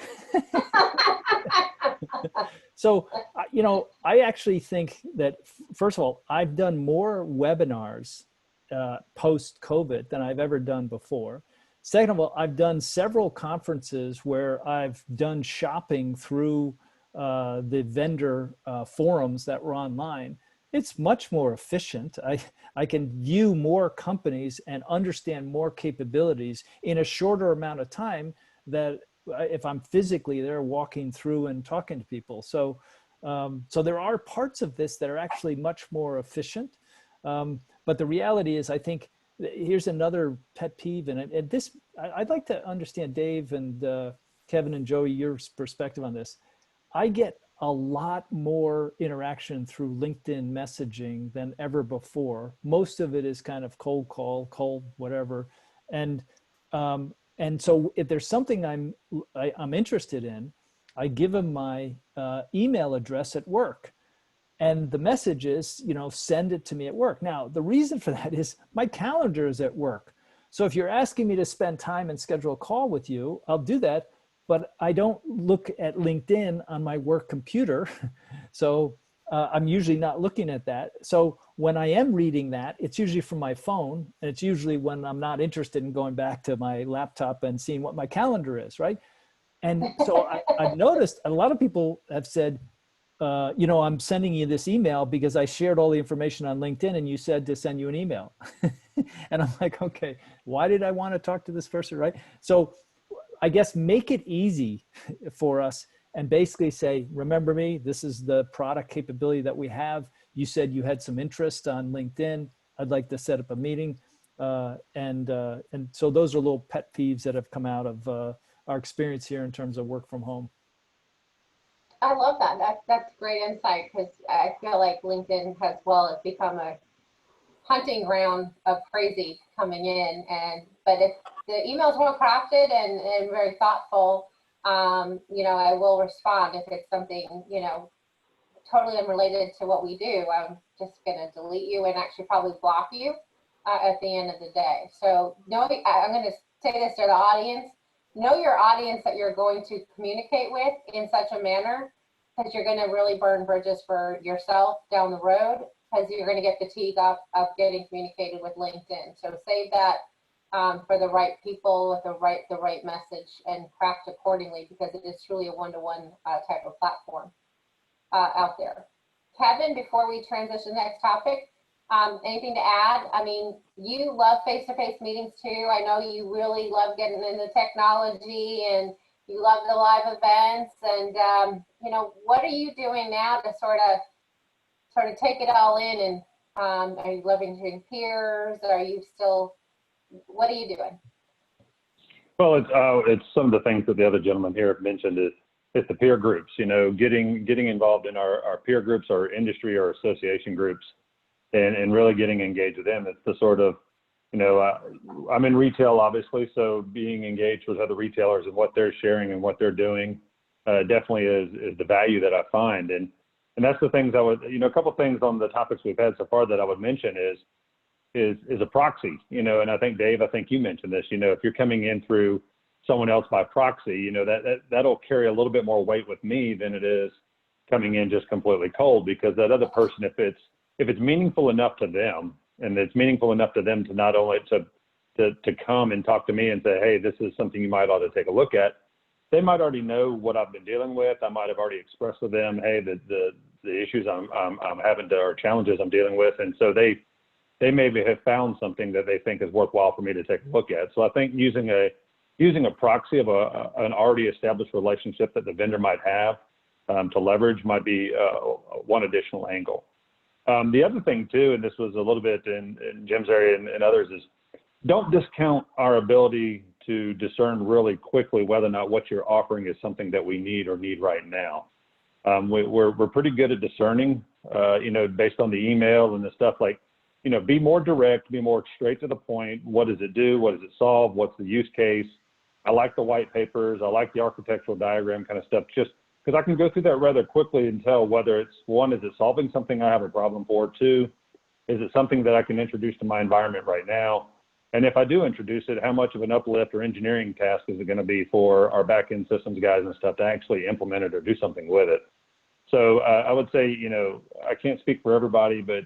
So, I actually think that, first of all, I've done more webinars post-COVID than I've ever done before. Second of all, I've done several conferences where I've done shopping through the vendor forums that were online. It's much more efficient. I can view more companies and understand more capabilities in a shorter amount of time that if I'm physically there walking through and talking to people. So, so there are parts of this that are actually much more efficient. But the reality is, I think, here's another pet peeve, and this, I'd like to understand, Dave and Kevin and Joey, your perspective on this. I get a lot more interaction through LinkedIn messaging than ever before. Most of it is kind of cold call, cold whatever. And And so if there's something I'm interested in, I give them my email address at work. And the message is, send it to me at work. Now, the reason for that is my calendar is at work. So if you're asking me to spend time and schedule a call with you, I'll do that. But I don't look at LinkedIn on my work computer. So I'm usually not looking at that. So when I am reading that, it's usually from my phone. And it's usually when I'm not interested in going back to my laptop and seeing what my calendar is, right? And so I've noticed a lot of people have said, I'm sending you this email because I shared all the information on LinkedIn and you said to send you an email. And I'm like, okay, why did I want to talk to this person, right? So I guess make it easy for us and basically say, remember me, this is the product capability that we have. You said you had some interest on LinkedIn. I'd like to set up a meeting. And so those are little pet peeves that have come out of our experience here in terms of work from home. I love that. That's great insight, because I feel like LinkedIn has become a hunting ground of crazy coming in. But if the email is well crafted and very thoughtful, I will respond. If it's something, totally unrelated to what we do, I'm just going to delete you and actually probably block you at the end of the day. So I'm going to say this to the audience. Know your audience that you're going to communicate with in such a manner, because you're going to really burn bridges for yourself down the road, because you're going to get fatigued of getting communicated with LinkedIn. So save that for the right people with the right message, and craft accordingly, because it is truly a one-to-one type of platform out there. Kevin, before we transition to the next topic, anything to add? I mean, you love face-to-face meetings too. I know you really love getting into technology, and you love the live events. And what are you doing now to sort of take it all in? And are you leveraging peers? Are you still? What are you doing? Well, it's some of the things that the other gentleman here have mentioned. It's the peer groups. Getting involved in our peer groups, or industry or association groups. And really getting engaged with them. It's the sort of, I'm in retail, obviously, so being engaged with other retailers and what they're sharing and what they're doing definitely is the value that I find. And that's the things I would, a couple of things on the topics we've had so far that I would mention is a proxy, and I think, Dave, I think you mentioned this, if you're coming in through someone else by proxy, that'll carry a little bit more weight with me than it is coming in just completely cold, because that other person, if it's meaningful enough to them, and it's meaningful enough to them to not only to come and talk to me and say, hey, this is something you might ought to take a look at, they might already know what I've been dealing with. I might have already expressed to them, hey, the issues I'm having or challenges I'm dealing with. And so they maybe have found something that they think is worthwhile for me to take a look at. So I think using a proxy of an already established relationship that the vendor might have to leverage might be one additional angle. The other thing too, and this was a little bit in Jim's area and others, is don't discount our ability to discern really quickly whether or not what you're offering is something that we need right now. We're pretty good at discerning, based on the email and the stuff, like, be more direct, be more straight to the point. What does it do? What does it solve? What's the use case? I like the white papers. I like the architectural diagram kind of stuff, just because I can go through that rather quickly and tell whether it's, one, is it solving something I have a problem for? Two, is it something that I can introduce to my environment right now? And if I do introduce it, how much of an uplift or engineering task is it going to be for our back-end systems guys and stuff to actually implement it or do something with it? So I would say, I can't speak for everybody, but,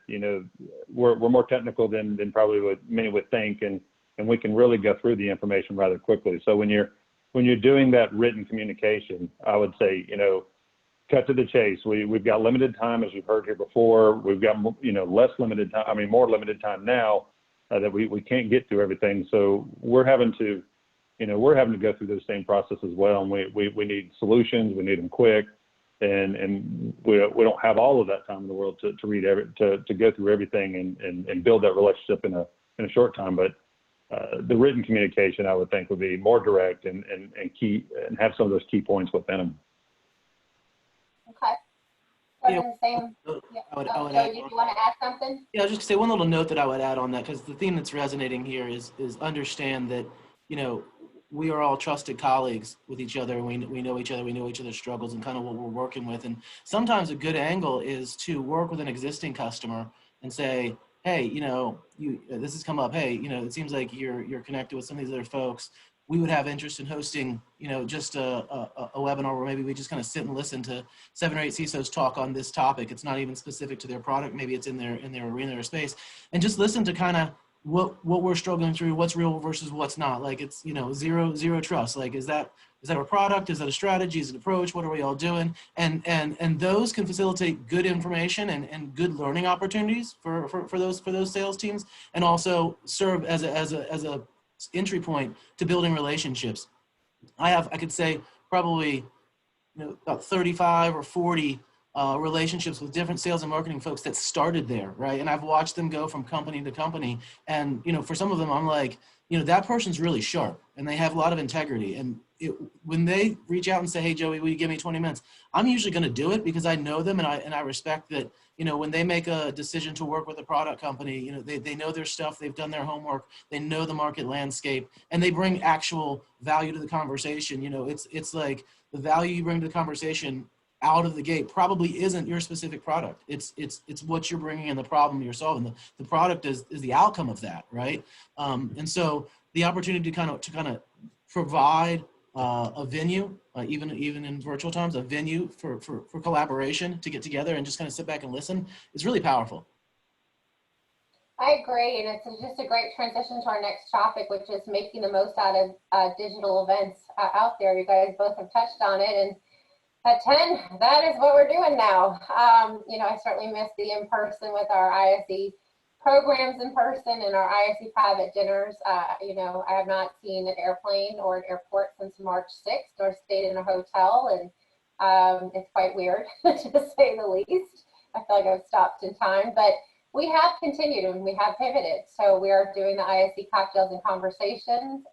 we're more technical than probably what many would think, and we can really go through the information rather quickly. So when you're doing that written communication, I would say, cut to the chase. We've got limited time, as we've heard here before. We've got, more limited time now that we can't get through everything. So we're having to go through the same process as well. And we need solutions. We need them quick. And we don't have all of that time in the world to go through everything and build that relationship in a short time. But the written communication, I would think, would be more direct and key, and have some of those key points within them. Okay. Yeah. Joe, did you want to add something? Yeah, I was just gonna say one little note that I would add on that, because the theme that's resonating here is understand that you know, we are all trusted colleagues with each other. We know each other, we know each other's struggles and kind of what we're working with. And sometimes a good angle is to work with an existing customer and say, hey, you know, this has come up. Hey, you know, it seems like you're connected with some of these other folks. We would have interest in hosting, you know, just a webinar where maybe we just kind of sit and listen to 7 or 8 CISOs talk on this topic. It's not even specific to their product. Maybe it's in their arena or space, and just listen to kind of what we're struggling through, what's real versus what's not. Like, it's, you know, zero trust. Like, is that a product? Is that a strategy? Is it an approach? What are we all doing? And those can facilitate good information and good learning opportunities for those sales teams, and also serve as a entry point to building relationships. I could say probably, you know, about 35 or 40 relationships with different sales and marketing folks that started there, right? And I've watched them go from company to company. And, you know, for some of them, I'm like, you know, that person's really sharp and they have a lot of integrity. And when they reach out and say, hey, Joey, will you give me 20 minutes? I'm usually going to do it because I know them, and I respect that, you know, when they make a decision to work with a product company, you know, they know their stuff, they've done their homework, they know the market landscape, and they bring actual value to the conversation. You know, it's like the value you bring to the conversation out of the gate probably isn't your specific product. It's what you're bringing and the problem you're solving. The product is the outcome of that, right? And so the opportunity to kind of provide a venue, even in virtual times, a venue for collaboration to get together and just kind of sit back and listen is really powerful. I agree, and it's just a great transition to our next topic, which is making the most out of digital events out there. You guys both have touched on it, and at T.E.N, that is what we're doing now. You know, I certainly miss the in-person with our ISE programs in person and our ISE private dinners. You know, I have not seen an airplane or an airport since March 6th or stayed in a hotel, and it's quite weird to say the least. I feel like I've stopped in time, but we have continued and we have pivoted. So we are doing the ISE cocktails and conversations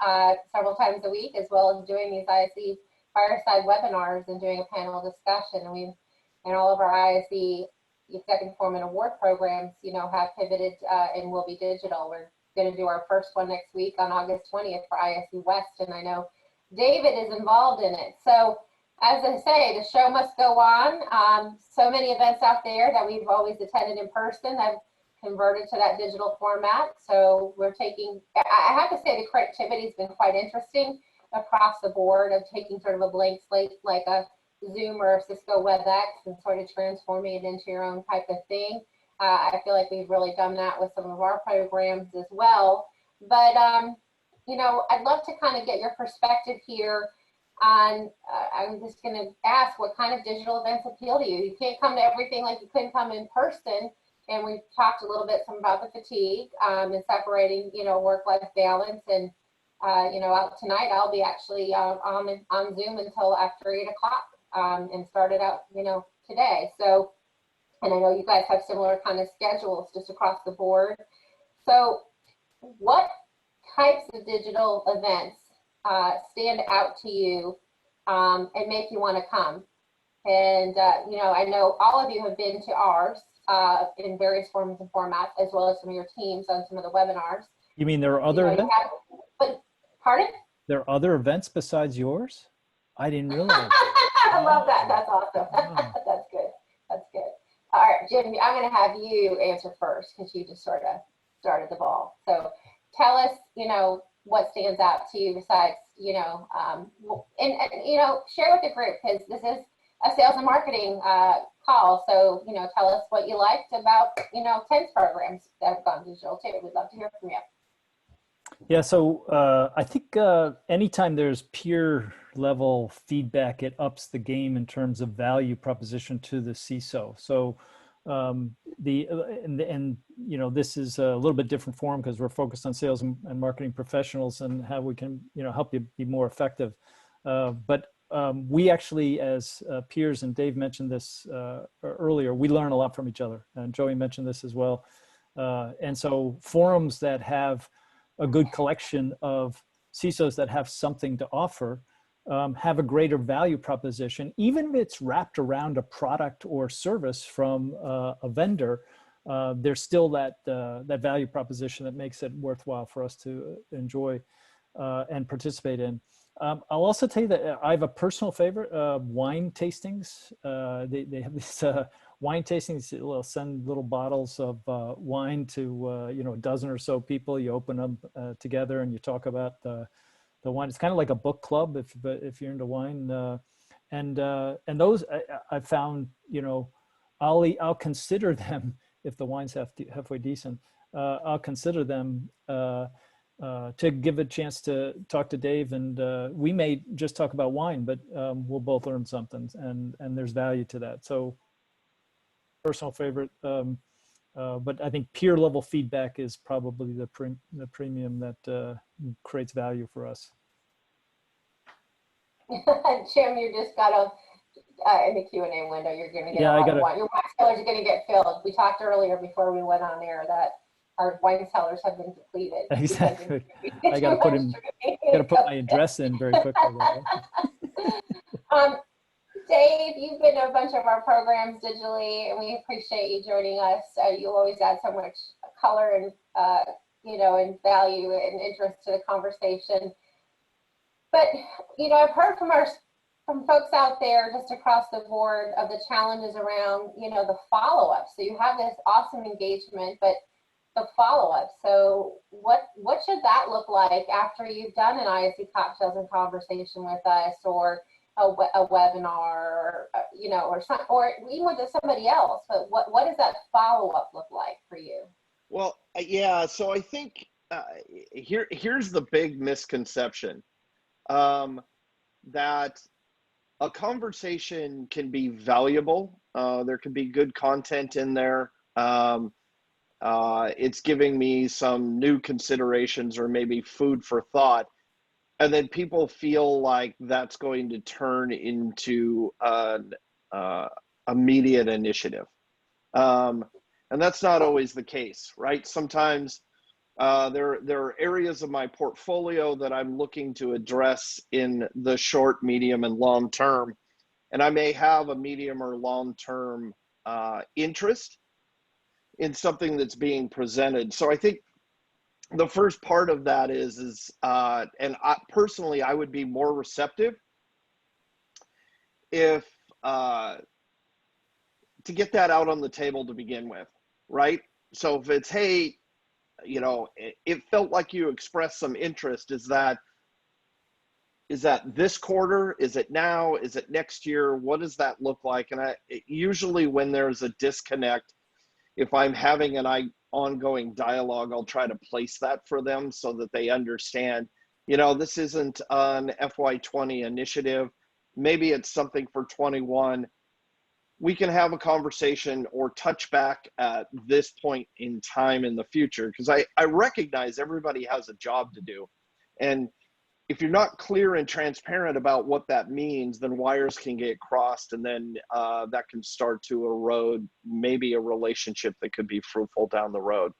several times a week, as well as doing these ISE Fireside Webinars and doing a panel discussion. And all of our ISE Executive Forum and Award programs, you know, have pivoted and will be digital. We're going to do our first one next week on August 20th for ISE West, and I know David is involved in it. So as I say, the show must go on. So many events out there that we've always attended in person have converted to that digital format. So we're taking, I have to say, the creativity has been quite interesting across the board of taking sort of a blank slate like a Zoom or a Cisco WebEx and sort of transforming it into your own type of thing. I feel like we've really done that with some of our programs as well. But, you know, I'd love to kind of get your perspective here on, I'm just going to ask, what kind of digital events appeal to you? You can't come to everything like you couldn't come in person. And we've talked a little bit some about the fatigue and separating, you know, work-life balance. And you know, out tonight, I'll be actually on Zoom until after 8 o'clock and started out, you know, today. So, and I know you guys have similar kind of schedules just across the board. So what types of digital events stand out to you and make you want to come? And, you know, I know all of you have been to ours in various forms and formats, as well as some of your teams on some of the webinars. You mean there are other events? Pardon? There are other events besides yours? I didn't realize. I love that. That's awesome. That's good. That's good. All right, Jim, I'm going to have you answer first because you just sort of started the ball. So tell us, you know, what stands out to you besides, you know, and you know, share with the group, because this is a sales and marketing call. So, you know, tell us what you liked about, you know, T.E.N's programs that have gone digital too. We'd love to hear from you. Yeah, so I think anytime there's peer level feedback, it ups the game in terms of value proposition to the CISO. So and you know, this is a little bit different form because we're focused on sales and marketing professionals and how we can, you know, help you be more effective. But we actually, as peers, and Dave mentioned this earlier, we learn a lot from each other, and Joey mentioned this as well. And so forums that have a good collection of CISOs that have something to offer have a greater value proposition, even if it's wrapped around a product or service from a vendor. There's still that value proposition that makes it worthwhile for us to enjoy. and participate in. I'll also tell you that I have a personal favorite, wine tastings. They have these wine tastings. They'll send little bottles of wine to, you know, a dozen or so people. You open them together and you talk about the wine. It's kind of like a book club if you're into wine. And those I found, you know, I'll consider them if the wine's halfway decent. I'll consider them to give a chance to talk to Dave, and we may just talk about wine, but we'll both learn something, and there's value to that. So, personal favorite, but I think peer level feedback is probably the premium that creates value for us. Jim, you just got a in the Q&A window. You're going to get a lot of wine. Your wine cellars are going to get filled. We talked earlier before we went on air that our wine cellars have been depleted. Exactly. I got to put my address in very quickly. Dave, you've been to a bunch of our programs digitally, and we appreciate you joining us. You always add so much color and you know, and value and interest to the conversation. But you know, I've heard from folks out there just across the board of the challenges around, you know, the follow-up. So you have this awesome engagement, but the follow-up. So what should that look like after you've done an ISE Cocktails and Conversation with us, or a webinar, or you know, or even with somebody else? But what does that follow-up look like for you? Well, yeah. So I think here's the big misconception, that a conversation can be valuable. There can be good content in there. It's giving me some new considerations or maybe food for thought. And then people feel like that's going to turn into an immediate initiative. And that's not always the case, right? Sometimes there are areas of my portfolio that I'm looking to address in the short, medium, and long term. And I may have a medium or long term interest in something that's being presented. So I think the first part of that is and personally, I would be more receptive if to get that out on the table to begin with, right? So if it's, hey, you know, it felt like you expressed some interest. Is that this quarter? Is it now? Is it next year? What does that look like? And usually when there's a disconnect, if I'm having an ongoing dialogue, I'll try to place that for them so that they understand, you know, this isn't an FY20 initiative. Maybe it's something for 21. We can have a conversation or touch back at this point in time in the future, because I recognize everybody has a job to do. And if you're not clear and transparent about what that means, then wires can get crossed, and then that can start to erode maybe a relationship that could be fruitful down the road.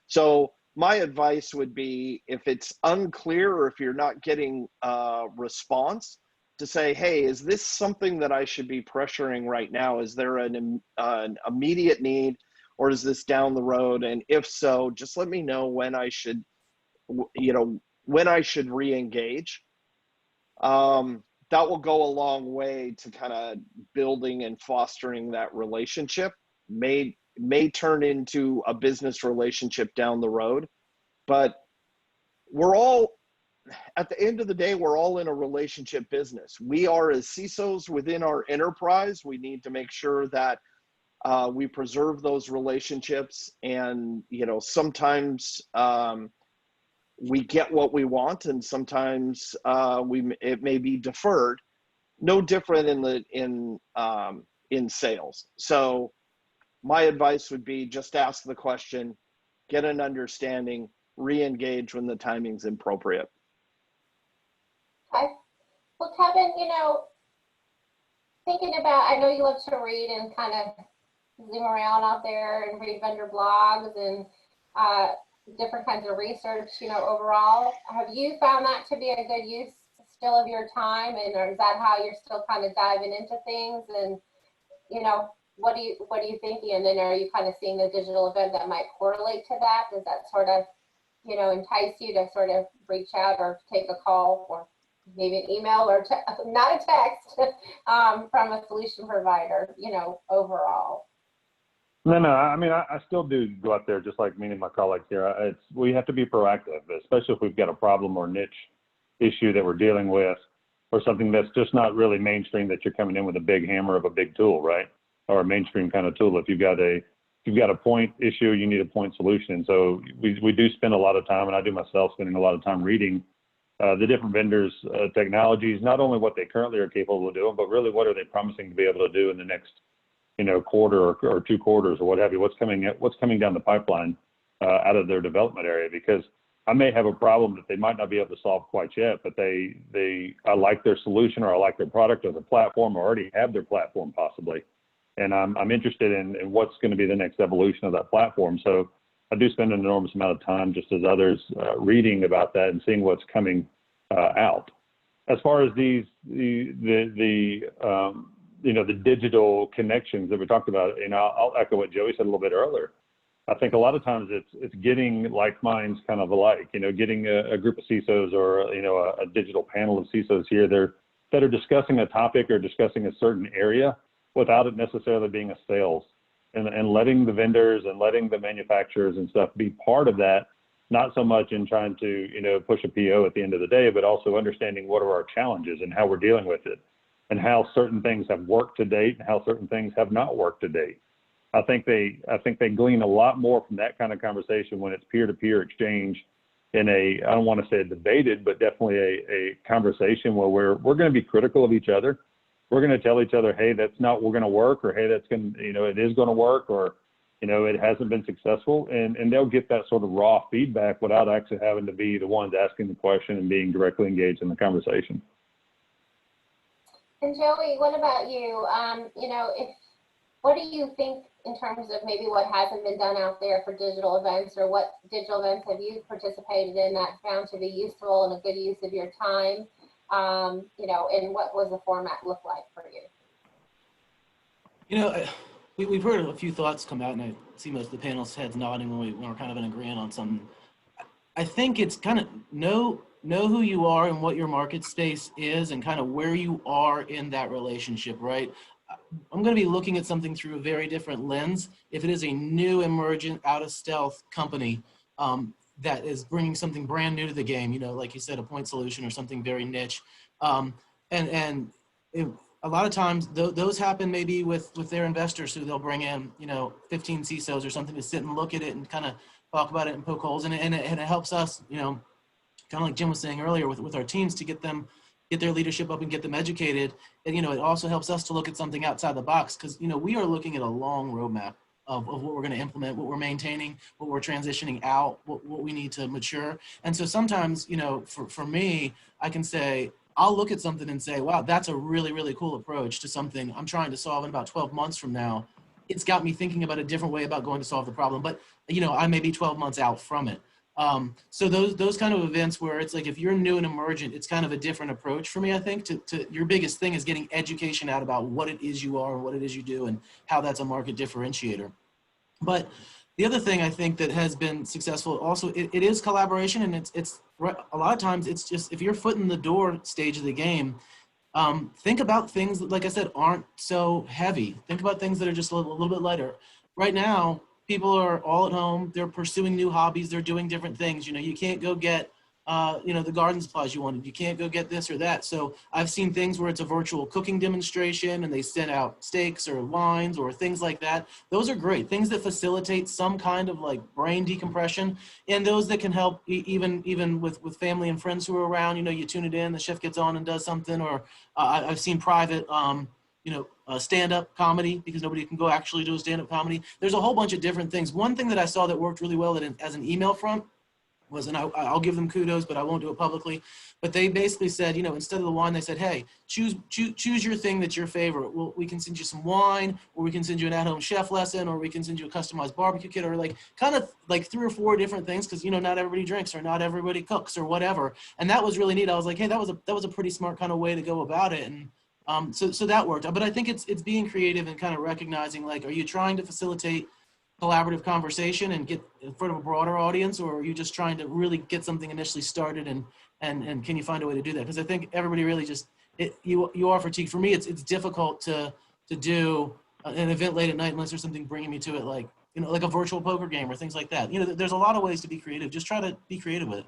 So my advice would be, if it's unclear or if you're not getting response, to say, hey, is this something that I should be pressuring right now? Is there an immediate need, or is this down the road? And if so, just let me know when I should, you know, when I should re-engage. That will go a long way to kind of building and fostering that relationship. May turn into a business relationship down the road, but we're all, at the end of the day, we're all in a relationship business. We are, as CISOs within our enterprise, we need to make sure that we preserve those relationships. And, you know, sometimes we get what we want, and sometimes it may be deferred. No different in sales. So my advice would be, just ask the question, get an understanding, re-engage when the timing's appropriate. Okay. Well, Kevin, you know, thinking about, I know you love to read and kind of zoom around out there and read vendor blogs and different kinds of research, you know, overall. Have you found that to be a good use still of your time? And or is that how you're still kind of diving into things? And, you know, what are you thinking? And then are you kind of seeing the digital event that might correlate to that? Does that sort of you know, entice you to sort of reach out or take a call or maybe an email or not a text from a solution provider, you know, overall? No, I mean, I still do go out there just like me and my colleagues here. We have to be proactive, especially if we've got a problem or niche issue that we're dealing with, or something that's just not really mainstream, that you're coming in with a big hammer of a big tool, right? Or a mainstream kind of tool. If you've got a point issue, you need a point solution. So we do spend a lot of time, and I do myself, spending a lot of time reading the different vendors' technologies, not only what they currently are capable of doing, but really what are they promising to be able to do in the next, you know, quarter or 2 quarters or what have you. What's coming down the pipeline out of their development area, because I may have a problem that they might not be able to solve quite yet, but I like their solution, or I like their product or the platform, or already have their platform possibly. And I'm interested in what's going to be the next evolution of that platform. So I do spend an enormous amount of time, just as others, reading about that and seeing what's coming out. As far as the digital connections that we talked about, you know, I'll echo what Joey said a little bit earlier. I think a lot of times it's getting like minds kind of alike, you know, getting a group of CISOs or, you know, a digital panel of CISOs here that are discussing a topic or discussing a certain area without it necessarily being a sales, and letting the vendors and letting the manufacturers and stuff be part of that, not so much in trying to, you know, push a PO at the end of the day, but also understanding what are our challenges and how we're dealing with it, and how certain things have worked to date and how certain things have not worked to date. I think they glean a lot more from that kind of conversation when it's peer-to-peer exchange in I don't want to say a debated, but definitely a conversation where we're going to be critical of each other. We're going to tell each other, hey, that's not going to work, or hey, that's going to, you know, it is going to work, or, you know, it hasn't been successful, and they'll get that sort of raw feedback without actually having to be the ones asking the question and being directly engaged in the conversation. And Joey, what about you? You know, what do you think in terms of maybe what hasn't been done out there for digital events, or what digital events have you participated in that found to be useful and a good use of your time? You know, and what was the format look like for you? You know, we've heard a few thoughts come out, and I see most of the panelists' heads nodding when we're kind of in agreement on something. I think it's kind of know who you are and what your market space is, and kind of where you are in that relationship, right? I'm going to be looking at something through a very different lens if it is a new, emergent, out of stealth company that is bringing something brand new to the game, you know, like you said, a point solution or something very niche. A lot of times those happen maybe with their investors, who they'll bring in, you know, 15 CISOs or something to sit and look at it and kind of talk about it and poke holes in it. And it helps us, you know, kind of like Jim was saying earlier with our teams, to get their leadership up and get them educated. And, you know, it also helps us to look at something outside the box, because, you know, we are looking at a long roadmap of what we're going to implement, what we're maintaining, what we're transitioning out, what we need to mature. And so sometimes, you know, for me, I can say, I'll look at something and say, wow, that's a really, really cool approach to something I'm trying to solve in about 12 months from now. It's got me thinking about a different way about going to solve the problem. But, you know, I may be 12 months out from it. So those kind of events where it's like, if you're new and emergent, it's kind of a different approach for me, I think. To your biggest thing is getting education out about what it is you are and what it is you do and how that's a market differentiator. But the other thing I think that has been successful also, it is collaboration, and it's a lot of times it's just, if you're foot in the door stage of the game, think about things that, like I said, aren't so heavy. Think about things that are just a little bit lighter. Right now, people are all at home. They're pursuing new hobbies. They're doing different things. You know, you can't go get, you know, the garden supplies you wanted. You can't go get this or that. So I've seen things where it's a virtual cooking demonstration and they send out steaks or wines or things like that. Those are great. Things that facilitate some kind of like brain decompression, and those that can help even with family and friends who are around. You know, you tune it in, the chef gets on and does something, or I've seen private, you know, stand-up comedy, because nobody can go actually do a stand-up comedy. There's a whole bunch of different things. One thing that I saw that worked really well as an email front was, and I'll give them kudos, but I won't do it publicly, but they basically said, you know, instead of the wine, they said, hey, choose your thing that's your favorite. Well, we can send you some wine, or we can send you an at-home chef lesson, or we can send you a customized barbecue kit, or like kind of like 3 or 4 different things, because, you know, not everybody drinks or not everybody cooks or whatever. And that was really neat. I was like, hey, that was a pretty smart kind of way to go about it. And so that worked. But I think it's being creative and kind of recognizing, like, are you trying to facilitate collaborative conversation and get in front of a broader audience, or are you just trying to really get something initially started, and can you find a way to do that? Because I think everybody really just, you are fatigued. For me, it's difficult to do an event late at night unless there's something bringing me to it, like, you know, like a virtual poker game or things like that. You know, there's a lot of ways to be creative. Just try to be creative with it.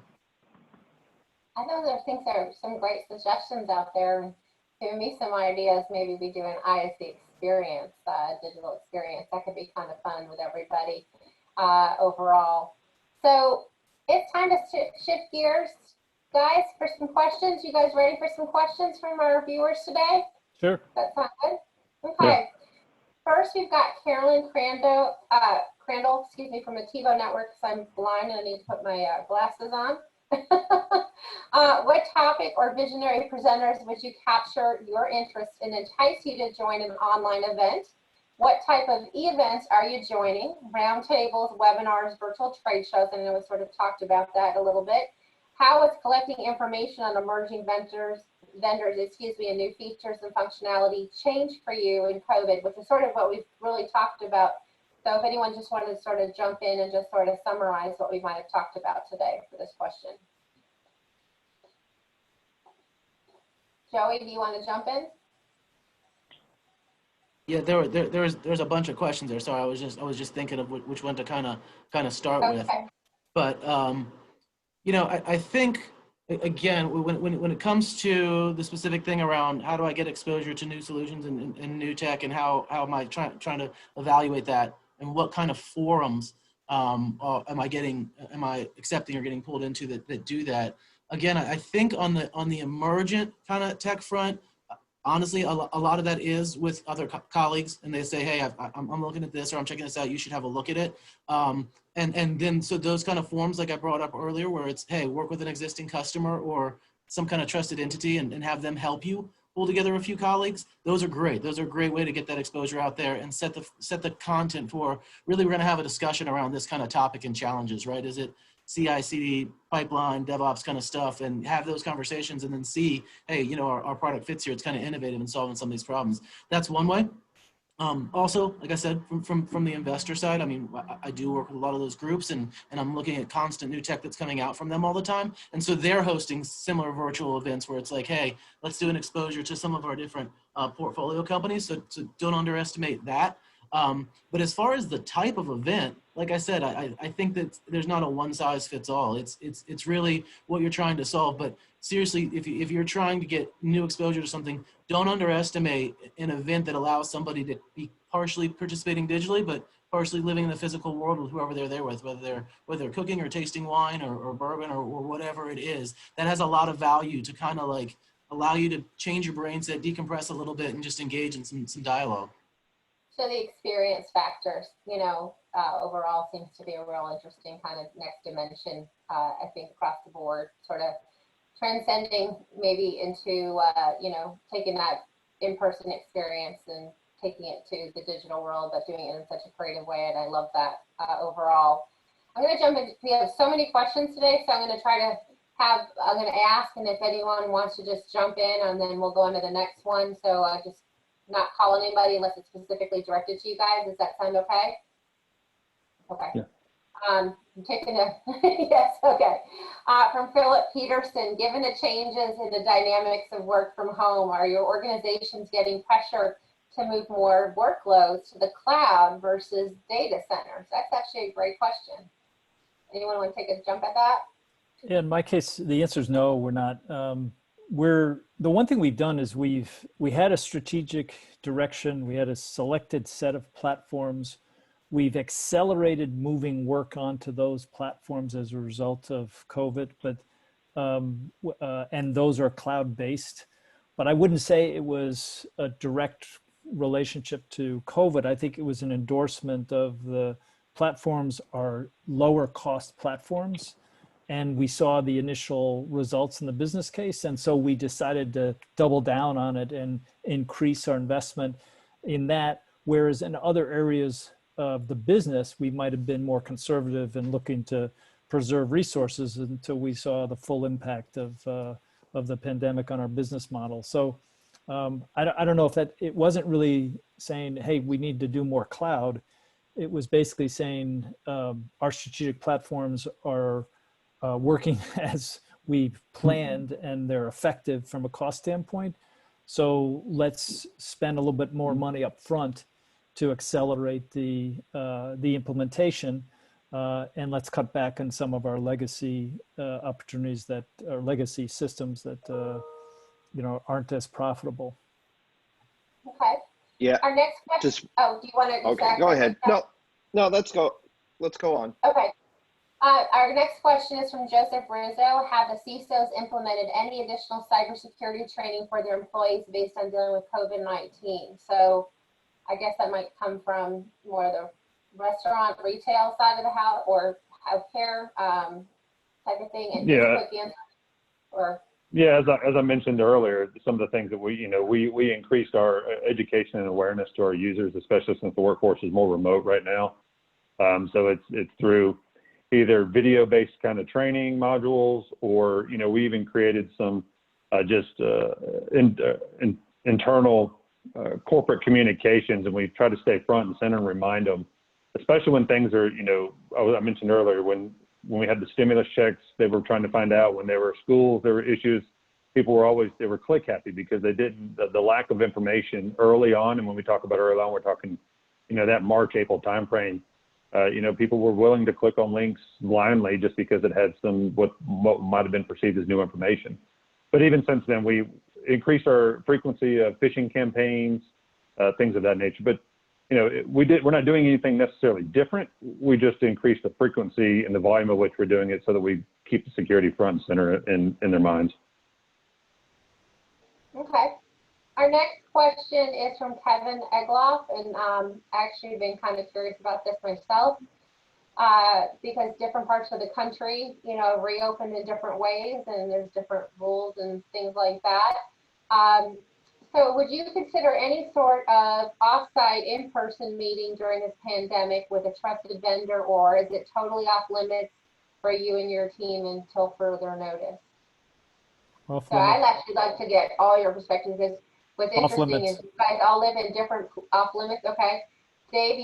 I know there are some great suggestions out there. Giving me some ideas, maybe we do an ISE experience, digital experience. That could be kind of fun with everybody overall. So it's time to shift gears, guys, for some questions. You guys ready for some questions from our viewers today? Sure. That sound good? Okay. Yeah. First, we've got Carolyn Crandall, from the TiVo network, because I'm blind and I need to put my glasses on. What topic or visionary presenters would you capture your interest and entice you to join an online event? What type of events are you joining? Roundtables, webinars, virtual trade shows. I know we sort of talked about that a little bit. How is collecting information on emerging vendors, and new features and functionality changed for you in COVID, which is sort of what we've really talked about. So if anyone just wanted to sort of jump in and just sort of summarize what we might have talked about today for this question. Joey, do you want to jump in? Yeah, there's a bunch of questions there. Sorry, I was just thinking of which one to kind of start with. But you know, I think, again, when it comes to the specific thing around how do I get exposure to new solutions and new tech, and how am I trying to evaluate that, and what kind of forums am I accepting or getting pulled into that do that? Again, I think on the emergent kind of tech front, honestly, a lot of that is with other colleagues, and they say, hey, I'm looking at this, or I'm checking this out, you should have a look at it. And then, so those kind of forms, like I brought up earlier, where it's, hey, work with an existing customer or some kind of trusted entity and have them help you pull together a few colleagues. Those are great. Those are a great way to get that exposure out there and set the content for, really, we're going to have a discussion around this kind of topic and challenges, right? Is it CI/CD, pipeline, DevOps kind of stuff, and have those conversations and then see, hey, you know, our product fits here. It's kind of innovative in solving some of these problems. That's one way. Also, like I said, from the investor side, I mean, I do work with a lot of those groups, and I'm looking at constant new tech that's coming out from them all the time. And so they're hosting similar virtual events where it's like, hey, let's do an exposure to some of our different portfolio companies. So don't underestimate that. But as far as the type of event, like I said, I think that there's not a one size fits all. It's really what you're trying to solve. But seriously, if you're trying to get new exposure to something, don't underestimate an event that allows somebody to be partially participating digitally, but partially living in the physical world with whoever they're there with, whether they're cooking or tasting wine or bourbon or whatever it is. That has a lot of value to kind of like allow you to change your brain set, decompress a little bit, and just engage in some dialogue. So the experience factors, you know, overall seems to be a real interesting kind of next dimension, I think, across the board, sort of transcending maybe into, you know, taking that in-person experience and taking it to the digital world, but doing it in such a creative way. And I love that overall. I'm going to jump in. We have so many questions today, so I'm going to I'm going to ask, and if anyone wants to just jump in, and then we'll go on to the next one. So just not call anybody unless it's specifically directed to you guys. Does that sound okay? Okay. Yeah. I'm taking a, yes, okay. From Philip Peterson, given the changes in the dynamics of work from home, are your organizations getting pressure to move more workloads to the cloud versus data centers? That's actually a great question. Anyone want to take a jump at that? In my case, the answer is no, we're not. The one thing we've done is we had a strategic direction. We had a selected set of platforms. We've accelerated moving work onto those platforms as a result of COVID, but and those are cloud-based. But I wouldn't say it was a direct relationship to COVID. I think it was an endorsement of the platforms are lower cost platforms. And we saw the initial results in the business case. And so we decided to double down on it and increase our investment in that. Whereas in other areas of the business, we might have been more conservative and looking to preserve resources until we saw the full impact of the pandemic on our business model. So I don't know if it wasn't really saying, hey, we need to do more cloud. it was basically saying our strategic platforms are working as we've planned and they're effective from a cost standpoint. So let's spend a little bit more money up front to accelerate the implementation, and let's cut back on some of our legacy opportunities that are legacy systems that aren't as profitable. Okay. Yeah. Our next question. Just Oh, do you want to? okay. Go ahead. No, let's go. Let's go on. Okay. Our next question is from Joseph Rizzo. Have the CISOs implemented any additional cybersecurity training for their employees based on dealing with COVID-19? So I guess that might come from more of the restaurant, retail side of the house, or healthcare type of thing. And Yeah. quick answer, or Yeah, as I mentioned earlier, some of the things that we increased our education and awareness to our users, especially since the workforce is more remote right now. So it's through either video-based kind of training modules, or we even created some internal corporate communications, and we try to stay front and center and remind them, especially when things are I mentioned earlier when we had the stimulus checks, they were trying to find out when there were schools, there were issues. People were click happy because they didn't, the lack of information early on. And when we talk about early on, we're talking, that March, April timeframe, people were willing to click on links blindly just because it had what might've been perceived as new information. But even since then, we increased our frequency of phishing campaigns, things of that nature. But we're not doing anything necessarily different. We just increased the frequency and the volume of which we're doing it so that we keep the security front and center in their minds. okay. Our next question is from Kevin Egloff, and actually been kind of curious about this myself because different parts of the country, reopened in different ways, and there's different rules and things like that. So would you consider any sort of offsite in-person meeting during this pandemic with a trusted vendor, or is it totally off limits for you and your team until further notice? Off So limits. I'd actually like to get all your perspectives, because what's interesting is you guys all live in different off limits. Okay. Dave,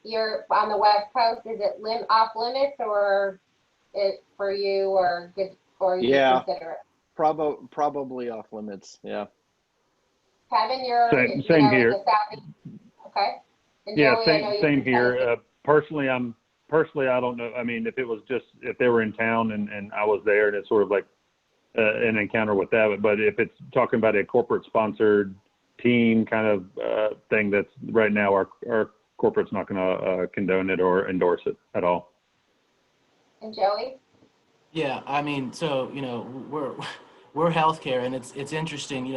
you're on the West Coast. Is it off limits, or it for you, or good, or you consider it? Probably off limits. Yeah. Kevin, you're same here. in the Southeast. Okay. And Yeah, Joey, same here. Personally, I don't know. I mean, if they were in town and I was there, and it's sort of like an encounter with that. But if it's talking about a corporate sponsored team kind of thing, that's right now our corporate's not going to condone it or endorse it at all. And Joey? Yeah, I mean, so we're healthcare, and it's interesting.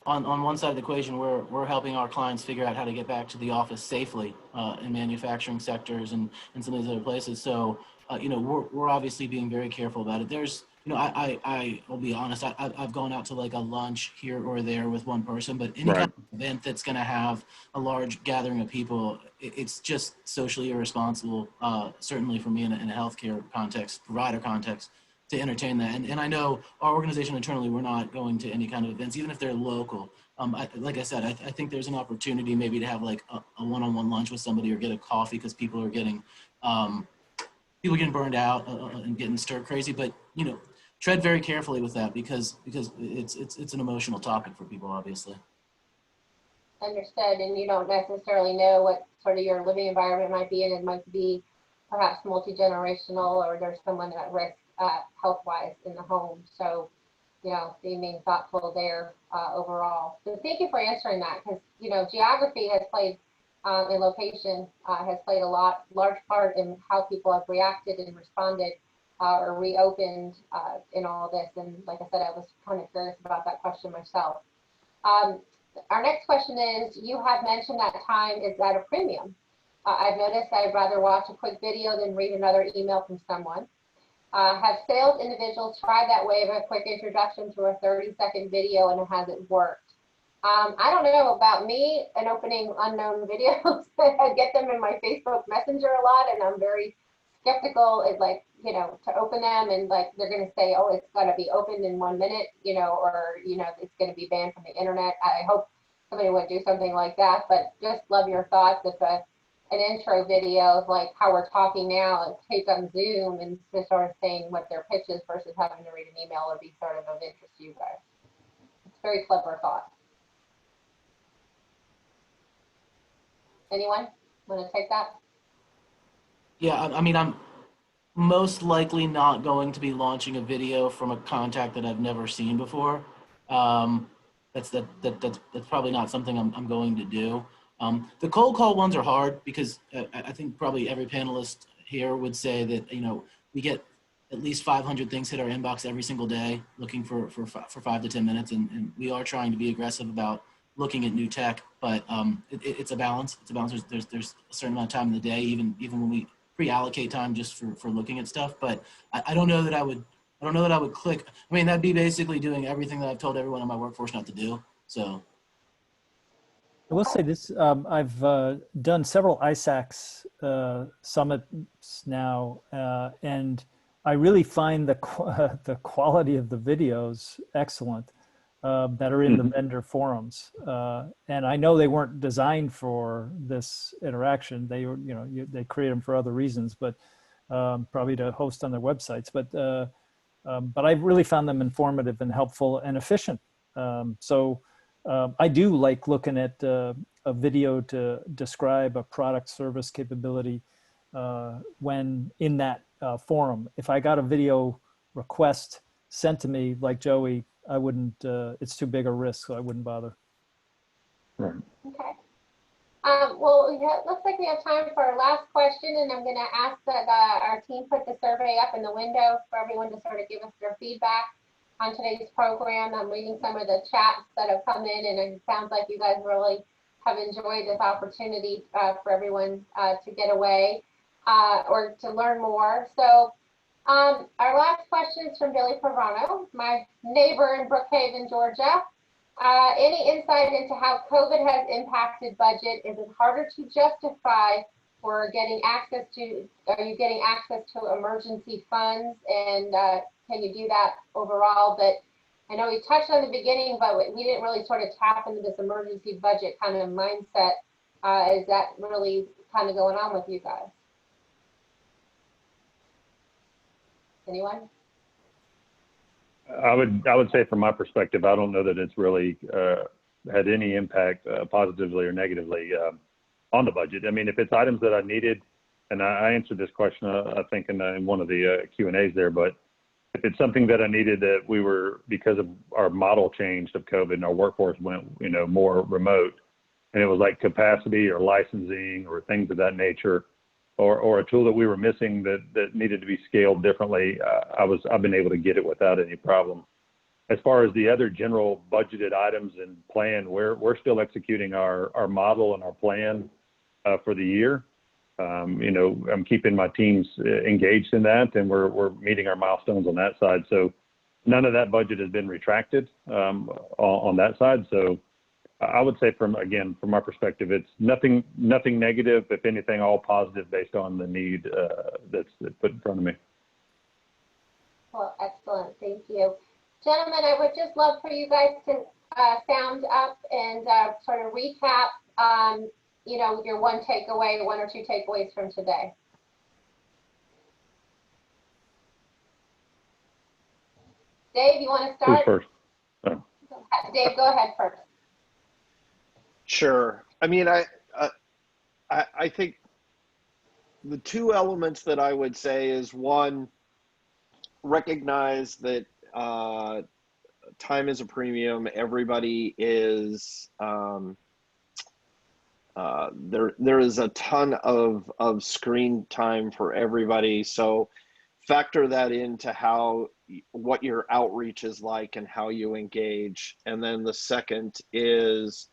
On one side of the equation, we're helping our clients figure out how to get back to the office safely in manufacturing sectors and some of these other places. So we're obviously being very careful about it. There's I will be honest, I've gone out to like a lunch here or there with one person, but any kind of event that's going to have a large gathering of people, it's just socially irresponsible, certainly for me in a healthcare context, provider context, to entertain that. And I know our organization internally, we're not going to any kind of events, even if they're local. Like I said, I think there's an opportunity maybe to have like a one-on-one lunch with somebody, or get a coffee, because people are getting burned out and getting stir crazy. But tread very carefully with that, because it's an emotional topic for people, obviously. Understood. And you don't necessarily know what sort of your living environment might be, and it might be perhaps multi-generational, or there's someone at risk health-wise in the home. So, being thoughtful there overall. So thank you for answering that, because, geography has played and location has played a large part in how people have reacted and responded or reopened in all this. And like I said, I was kind of curious about that question myself. Our next question is, you have mentioned that time is at a premium. I've noticed I'd rather watch a quick video than read another email from someone. Have sales individuals tried that way of a quick introduction to a 30-second video, and has it worked? I don't know about me and opening unknown videos. I get them in my Facebook Messenger a lot, and I'm very skeptical. It's like, to open them, and like they're going to say, oh, it's going to be opened in 1 minute, or, it's going to be banned from the internet. I hope somebody would do something like that, but just love your thoughts. an intro video of like how we're talking now and taped on Zoom and just sort of saying what their pitch is versus having to read an email would be sort of interest to you guys. It's a very clever thought. Anyone want to take that? Yeah, I mean, I'm most likely not going to be launching a video from a contact that I've never seen before. That's probably not something I'm going to do. The cold call ones are hard because I think probably every panelist here would say that, you know, we get at least 500 things hit our inbox every single day looking for 5 to 10 minutes. And we are trying to be aggressive about looking at new tech, but it's a balance. It's a balance. There's a certain amount of time in the day, even when we pre-allocate time just for looking at stuff. But I don't know that I would click. I mean, that'd be basically doing everything that I've told everyone in my workforce not to do. So I will say this, I've done several ISACs summits now, and I really find the quality of the videos excellent that are in the vendor forums. And I know they weren't designed for this interaction. They were, they create them for other reasons, but probably to host on their websites. But I really found them informative and helpful and efficient. I do like looking at a video to describe a product service capability when in that forum. If I got a video request sent to me like Joey, I wouldn't, it's too big a risk, so I wouldn't bother. Right. Okay. Well, it looks like we have time for our last question, and I'm going to ask that our team put the survey up in the window for everyone to sort of give us their feedback on today's program. I'm reading some of the chats that have come in, and it sounds like you guys really have enjoyed this opportunity for everyone to get away or to learn more. So our last question is from Billy Provano, my neighbor in Brookhaven, Georgia. Any insight into how COVID has impacted budget? Is it harder to justify for getting access to, are you getting access to emergency funds, and can you do that overall? But I know we touched on the beginning, but we didn't really sort of tap into this emergency budget kind of mindset. Is that really kind of going on with you guys? Anyone? I would say from my perspective, I don't know that it's really had any impact positively or negatively on the budget. I mean, if it's items that I needed, and I answered this question, I think in one of the Q&As there, but if it's something that I needed that we were, because of our model changed of COVID and our workforce went, more remote, and it was like capacity or licensing or things of that nature, or a tool that we were missing that needed to be scaled differently, I've been able to get it without any problem. As far as the other general budgeted items and plan, we're still executing our model and our plan for the year. I'm keeping my teams engaged in that, and we're meeting our milestones on that side. So none of that budget has been retracted on that side. So I would say from our perspective, it's nothing negative. If anything, all positive based on the need that's put in front of me. Well, excellent. Thank you. Gentlemen, I would just love for you guys to sound up and sort of recap, your one or two takeaways from today. Dave, you want to start? Who's first? Oh. Dave, go ahead first. Sure. I mean, I think the two elements that I would say is, one, recognize that time is a premium. Everybody is there is a ton of screen time for everybody. So factor that into what your outreach is like and how you engage. And then the second is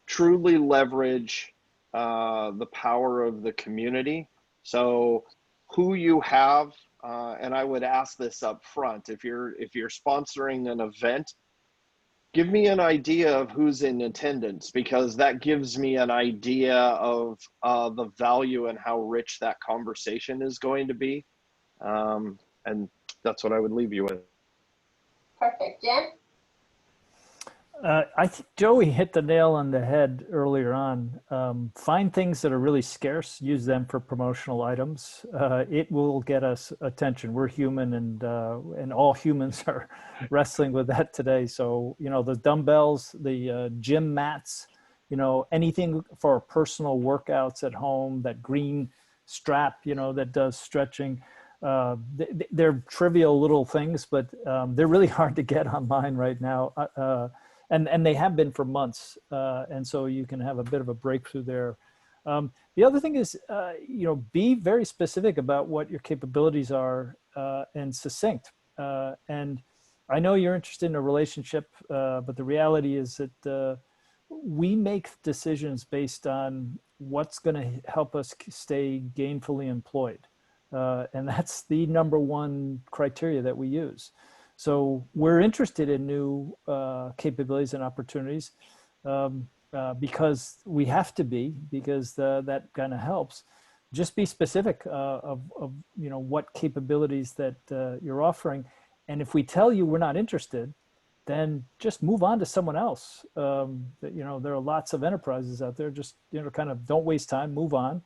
truly leverage the power of the community. So who you have, and I would ask this up front, if you're sponsoring an event, give me an idea of who's in attendance, because that gives me an idea of the value and how rich that conversation is going to be. And that's what I would leave you with. Perfect. Jen? I think Joey hit the nail on the head earlier on. Find things that are really scarce, use them for promotional items. It will get us attention. We're human, and all humans are wrestling with that today. So, you know, the dumbbells, the gym mats, you know, anything for personal workouts at home, that green strap, you know, that does stretching. They're trivial little things, but they're really hard to get online right now. And they have been for months, and so you can have a bit of a breakthrough there. The other thing is, you know, be very specific about what your capabilities are and succinct. And I know you're interested in a relationship, but the reality is that we make decisions based on what's going to help us stay gainfully employed. And that's the number one criteria that we use. So we're interested in new capabilities and opportunities because we have to be, because that kind of helps. Just be specific of you know, what capabilities that you're offering. And if we tell you we're not interested, then just move on to someone else. You know, there are lots of enterprises out there. Just, you know, kind of don't waste time, move on.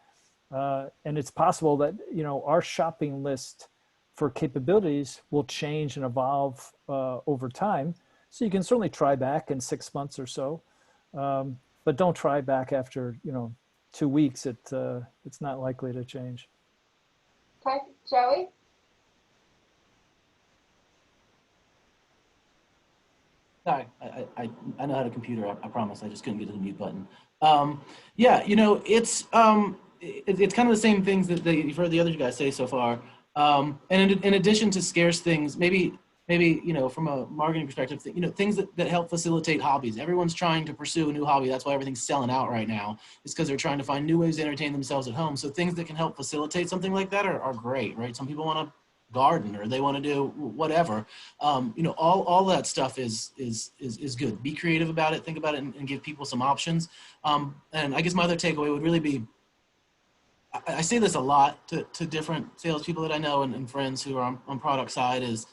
And it's possible that, you know, our shopping list for capabilities will change and evolve over time. So you can certainly try back in 6 months or so, but don't try back after, you know, 2 weeks. It's not likely to change. Okay, Joey? Sorry, I know how to computer. I promise. I just couldn't get to the mute button. Yeah, you know, it's kind of the same things that you've heard the other guys say so far. And in addition to scarce things, maybe you know, from a marketing perspective, you know, things that help facilitate hobbies. Everyone's trying to pursue a new hobby. That's why everything's selling out right now. It's because they're trying to find new ways to entertain themselves at home. So things that can help facilitate something like that are great, right? Some people want to garden, or they want to do whatever. You know, all that stuff is good. Be creative about it, think about it, and give people some options. And I guess my other takeaway would really be, I say this a lot to different salespeople that I know and friends who are on product side, is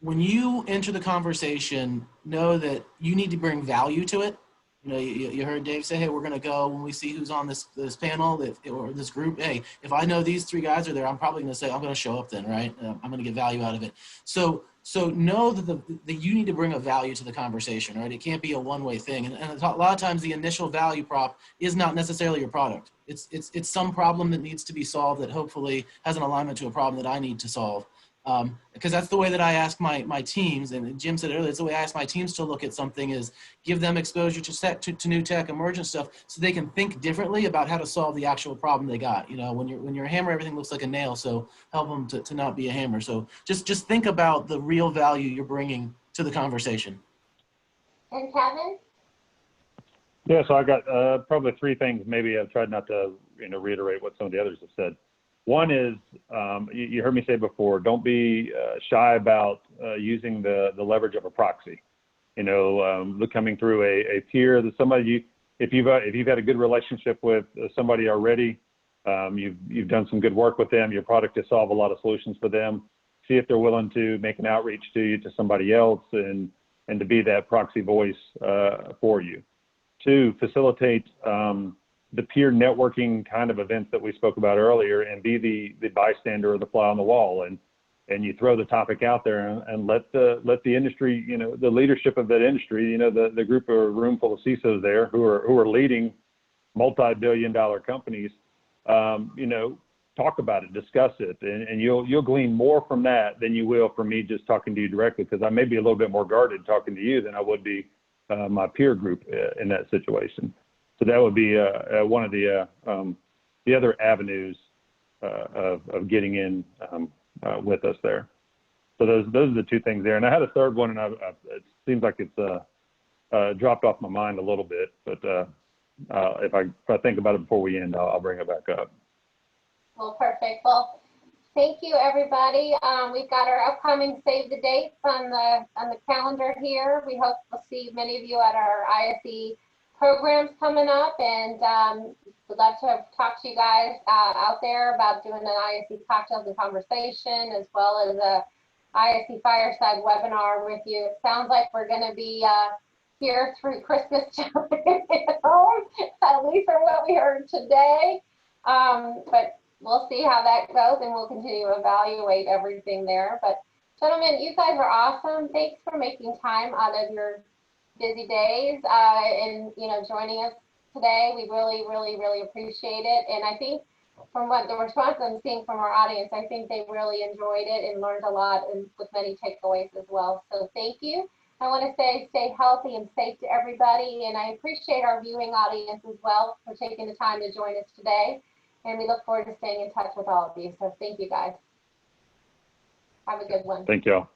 when you enter the conversation, know that you need to bring value to it. You know, you heard Dave say, hey, we're going to go when we see who's on this panel or this group. Hey, if I know these 3 guys are there, I'm probably going to say, I'm going to show up then, right? I'm going to get value out of it. So know that you need to bring a value to the conversation, right? It can't be a one-way thing. And a lot of times the initial value prop is not necessarily your product. It's some problem that needs to be solved that hopefully has an alignment to a problem that I need to solve. Because that's the way that I ask my teams, and Jim said earlier, it's the way I ask my teams to look at something, is give them exposure to new tech, emergent stuff, so they can think differently about how to solve the actual problem they got. You know, when you're a hammer, everything looks like a nail, so help them to not be a hammer. So just think about the real value you're bringing to the conversation. And Kevin? Yeah, so I got probably 3 things. Maybe I've tried not to, you know, reiterate what some of the others have said. One is, you heard me say before, don't be shy about using the leverage of a proxy. You know, coming through a peer, that somebody if you've had a good relationship with somebody already, you've done some good work with them, your product has solved a lot of solutions for them. See if they're willing to make an outreach to somebody else and to be that proxy voice for you. 2, facilitate the peer networking kind of events that we spoke about earlier, and be the bystander or the fly on the wall, and you throw the topic out there and let the industry, you know, the leadership of that industry, you know, the group or room full of CISOs there who are leading multi-billion-dollar companies, you know, talk about it, discuss it, and you'll glean more from that than you will from me just talking to you directly, because I may be a little bit more guarded talking to you than I would be my peer group in that situation. So that would be one of the other avenues of getting in with us there. So those are the 2 things there. And I had a third one, and it seems like it's dropped off my mind a little bit. But if I think about it before we end, I'll bring it back up. Well, perfect. Well, thank you, everybody. We've got our upcoming save the dates on the calendar here. We hope we'll see many of you at our ISE programs coming up, and would love to talk to you guys out there about doing an ISE cocktails and conversation, as well as a ISE Fireside webinar with you. It sounds like we're going to be here through Christmas time at home, at least from what we heard today. But we'll see how that goes, and we'll continue to evaluate everything there. But gentlemen, you guys are awesome. Thanks for making time out of your busy days and joining us today. We really, really, really appreciate it. And I think from what the response I'm seeing from our audience, I think they really enjoyed it and learned a lot, and with many takeaways as well. So thank you. I want to say stay healthy and safe to everybody. And I appreciate our viewing audience as well for taking the time to join us today. And we look forward to staying in touch with all of you. So thank you guys. Have a good one. Thank you all.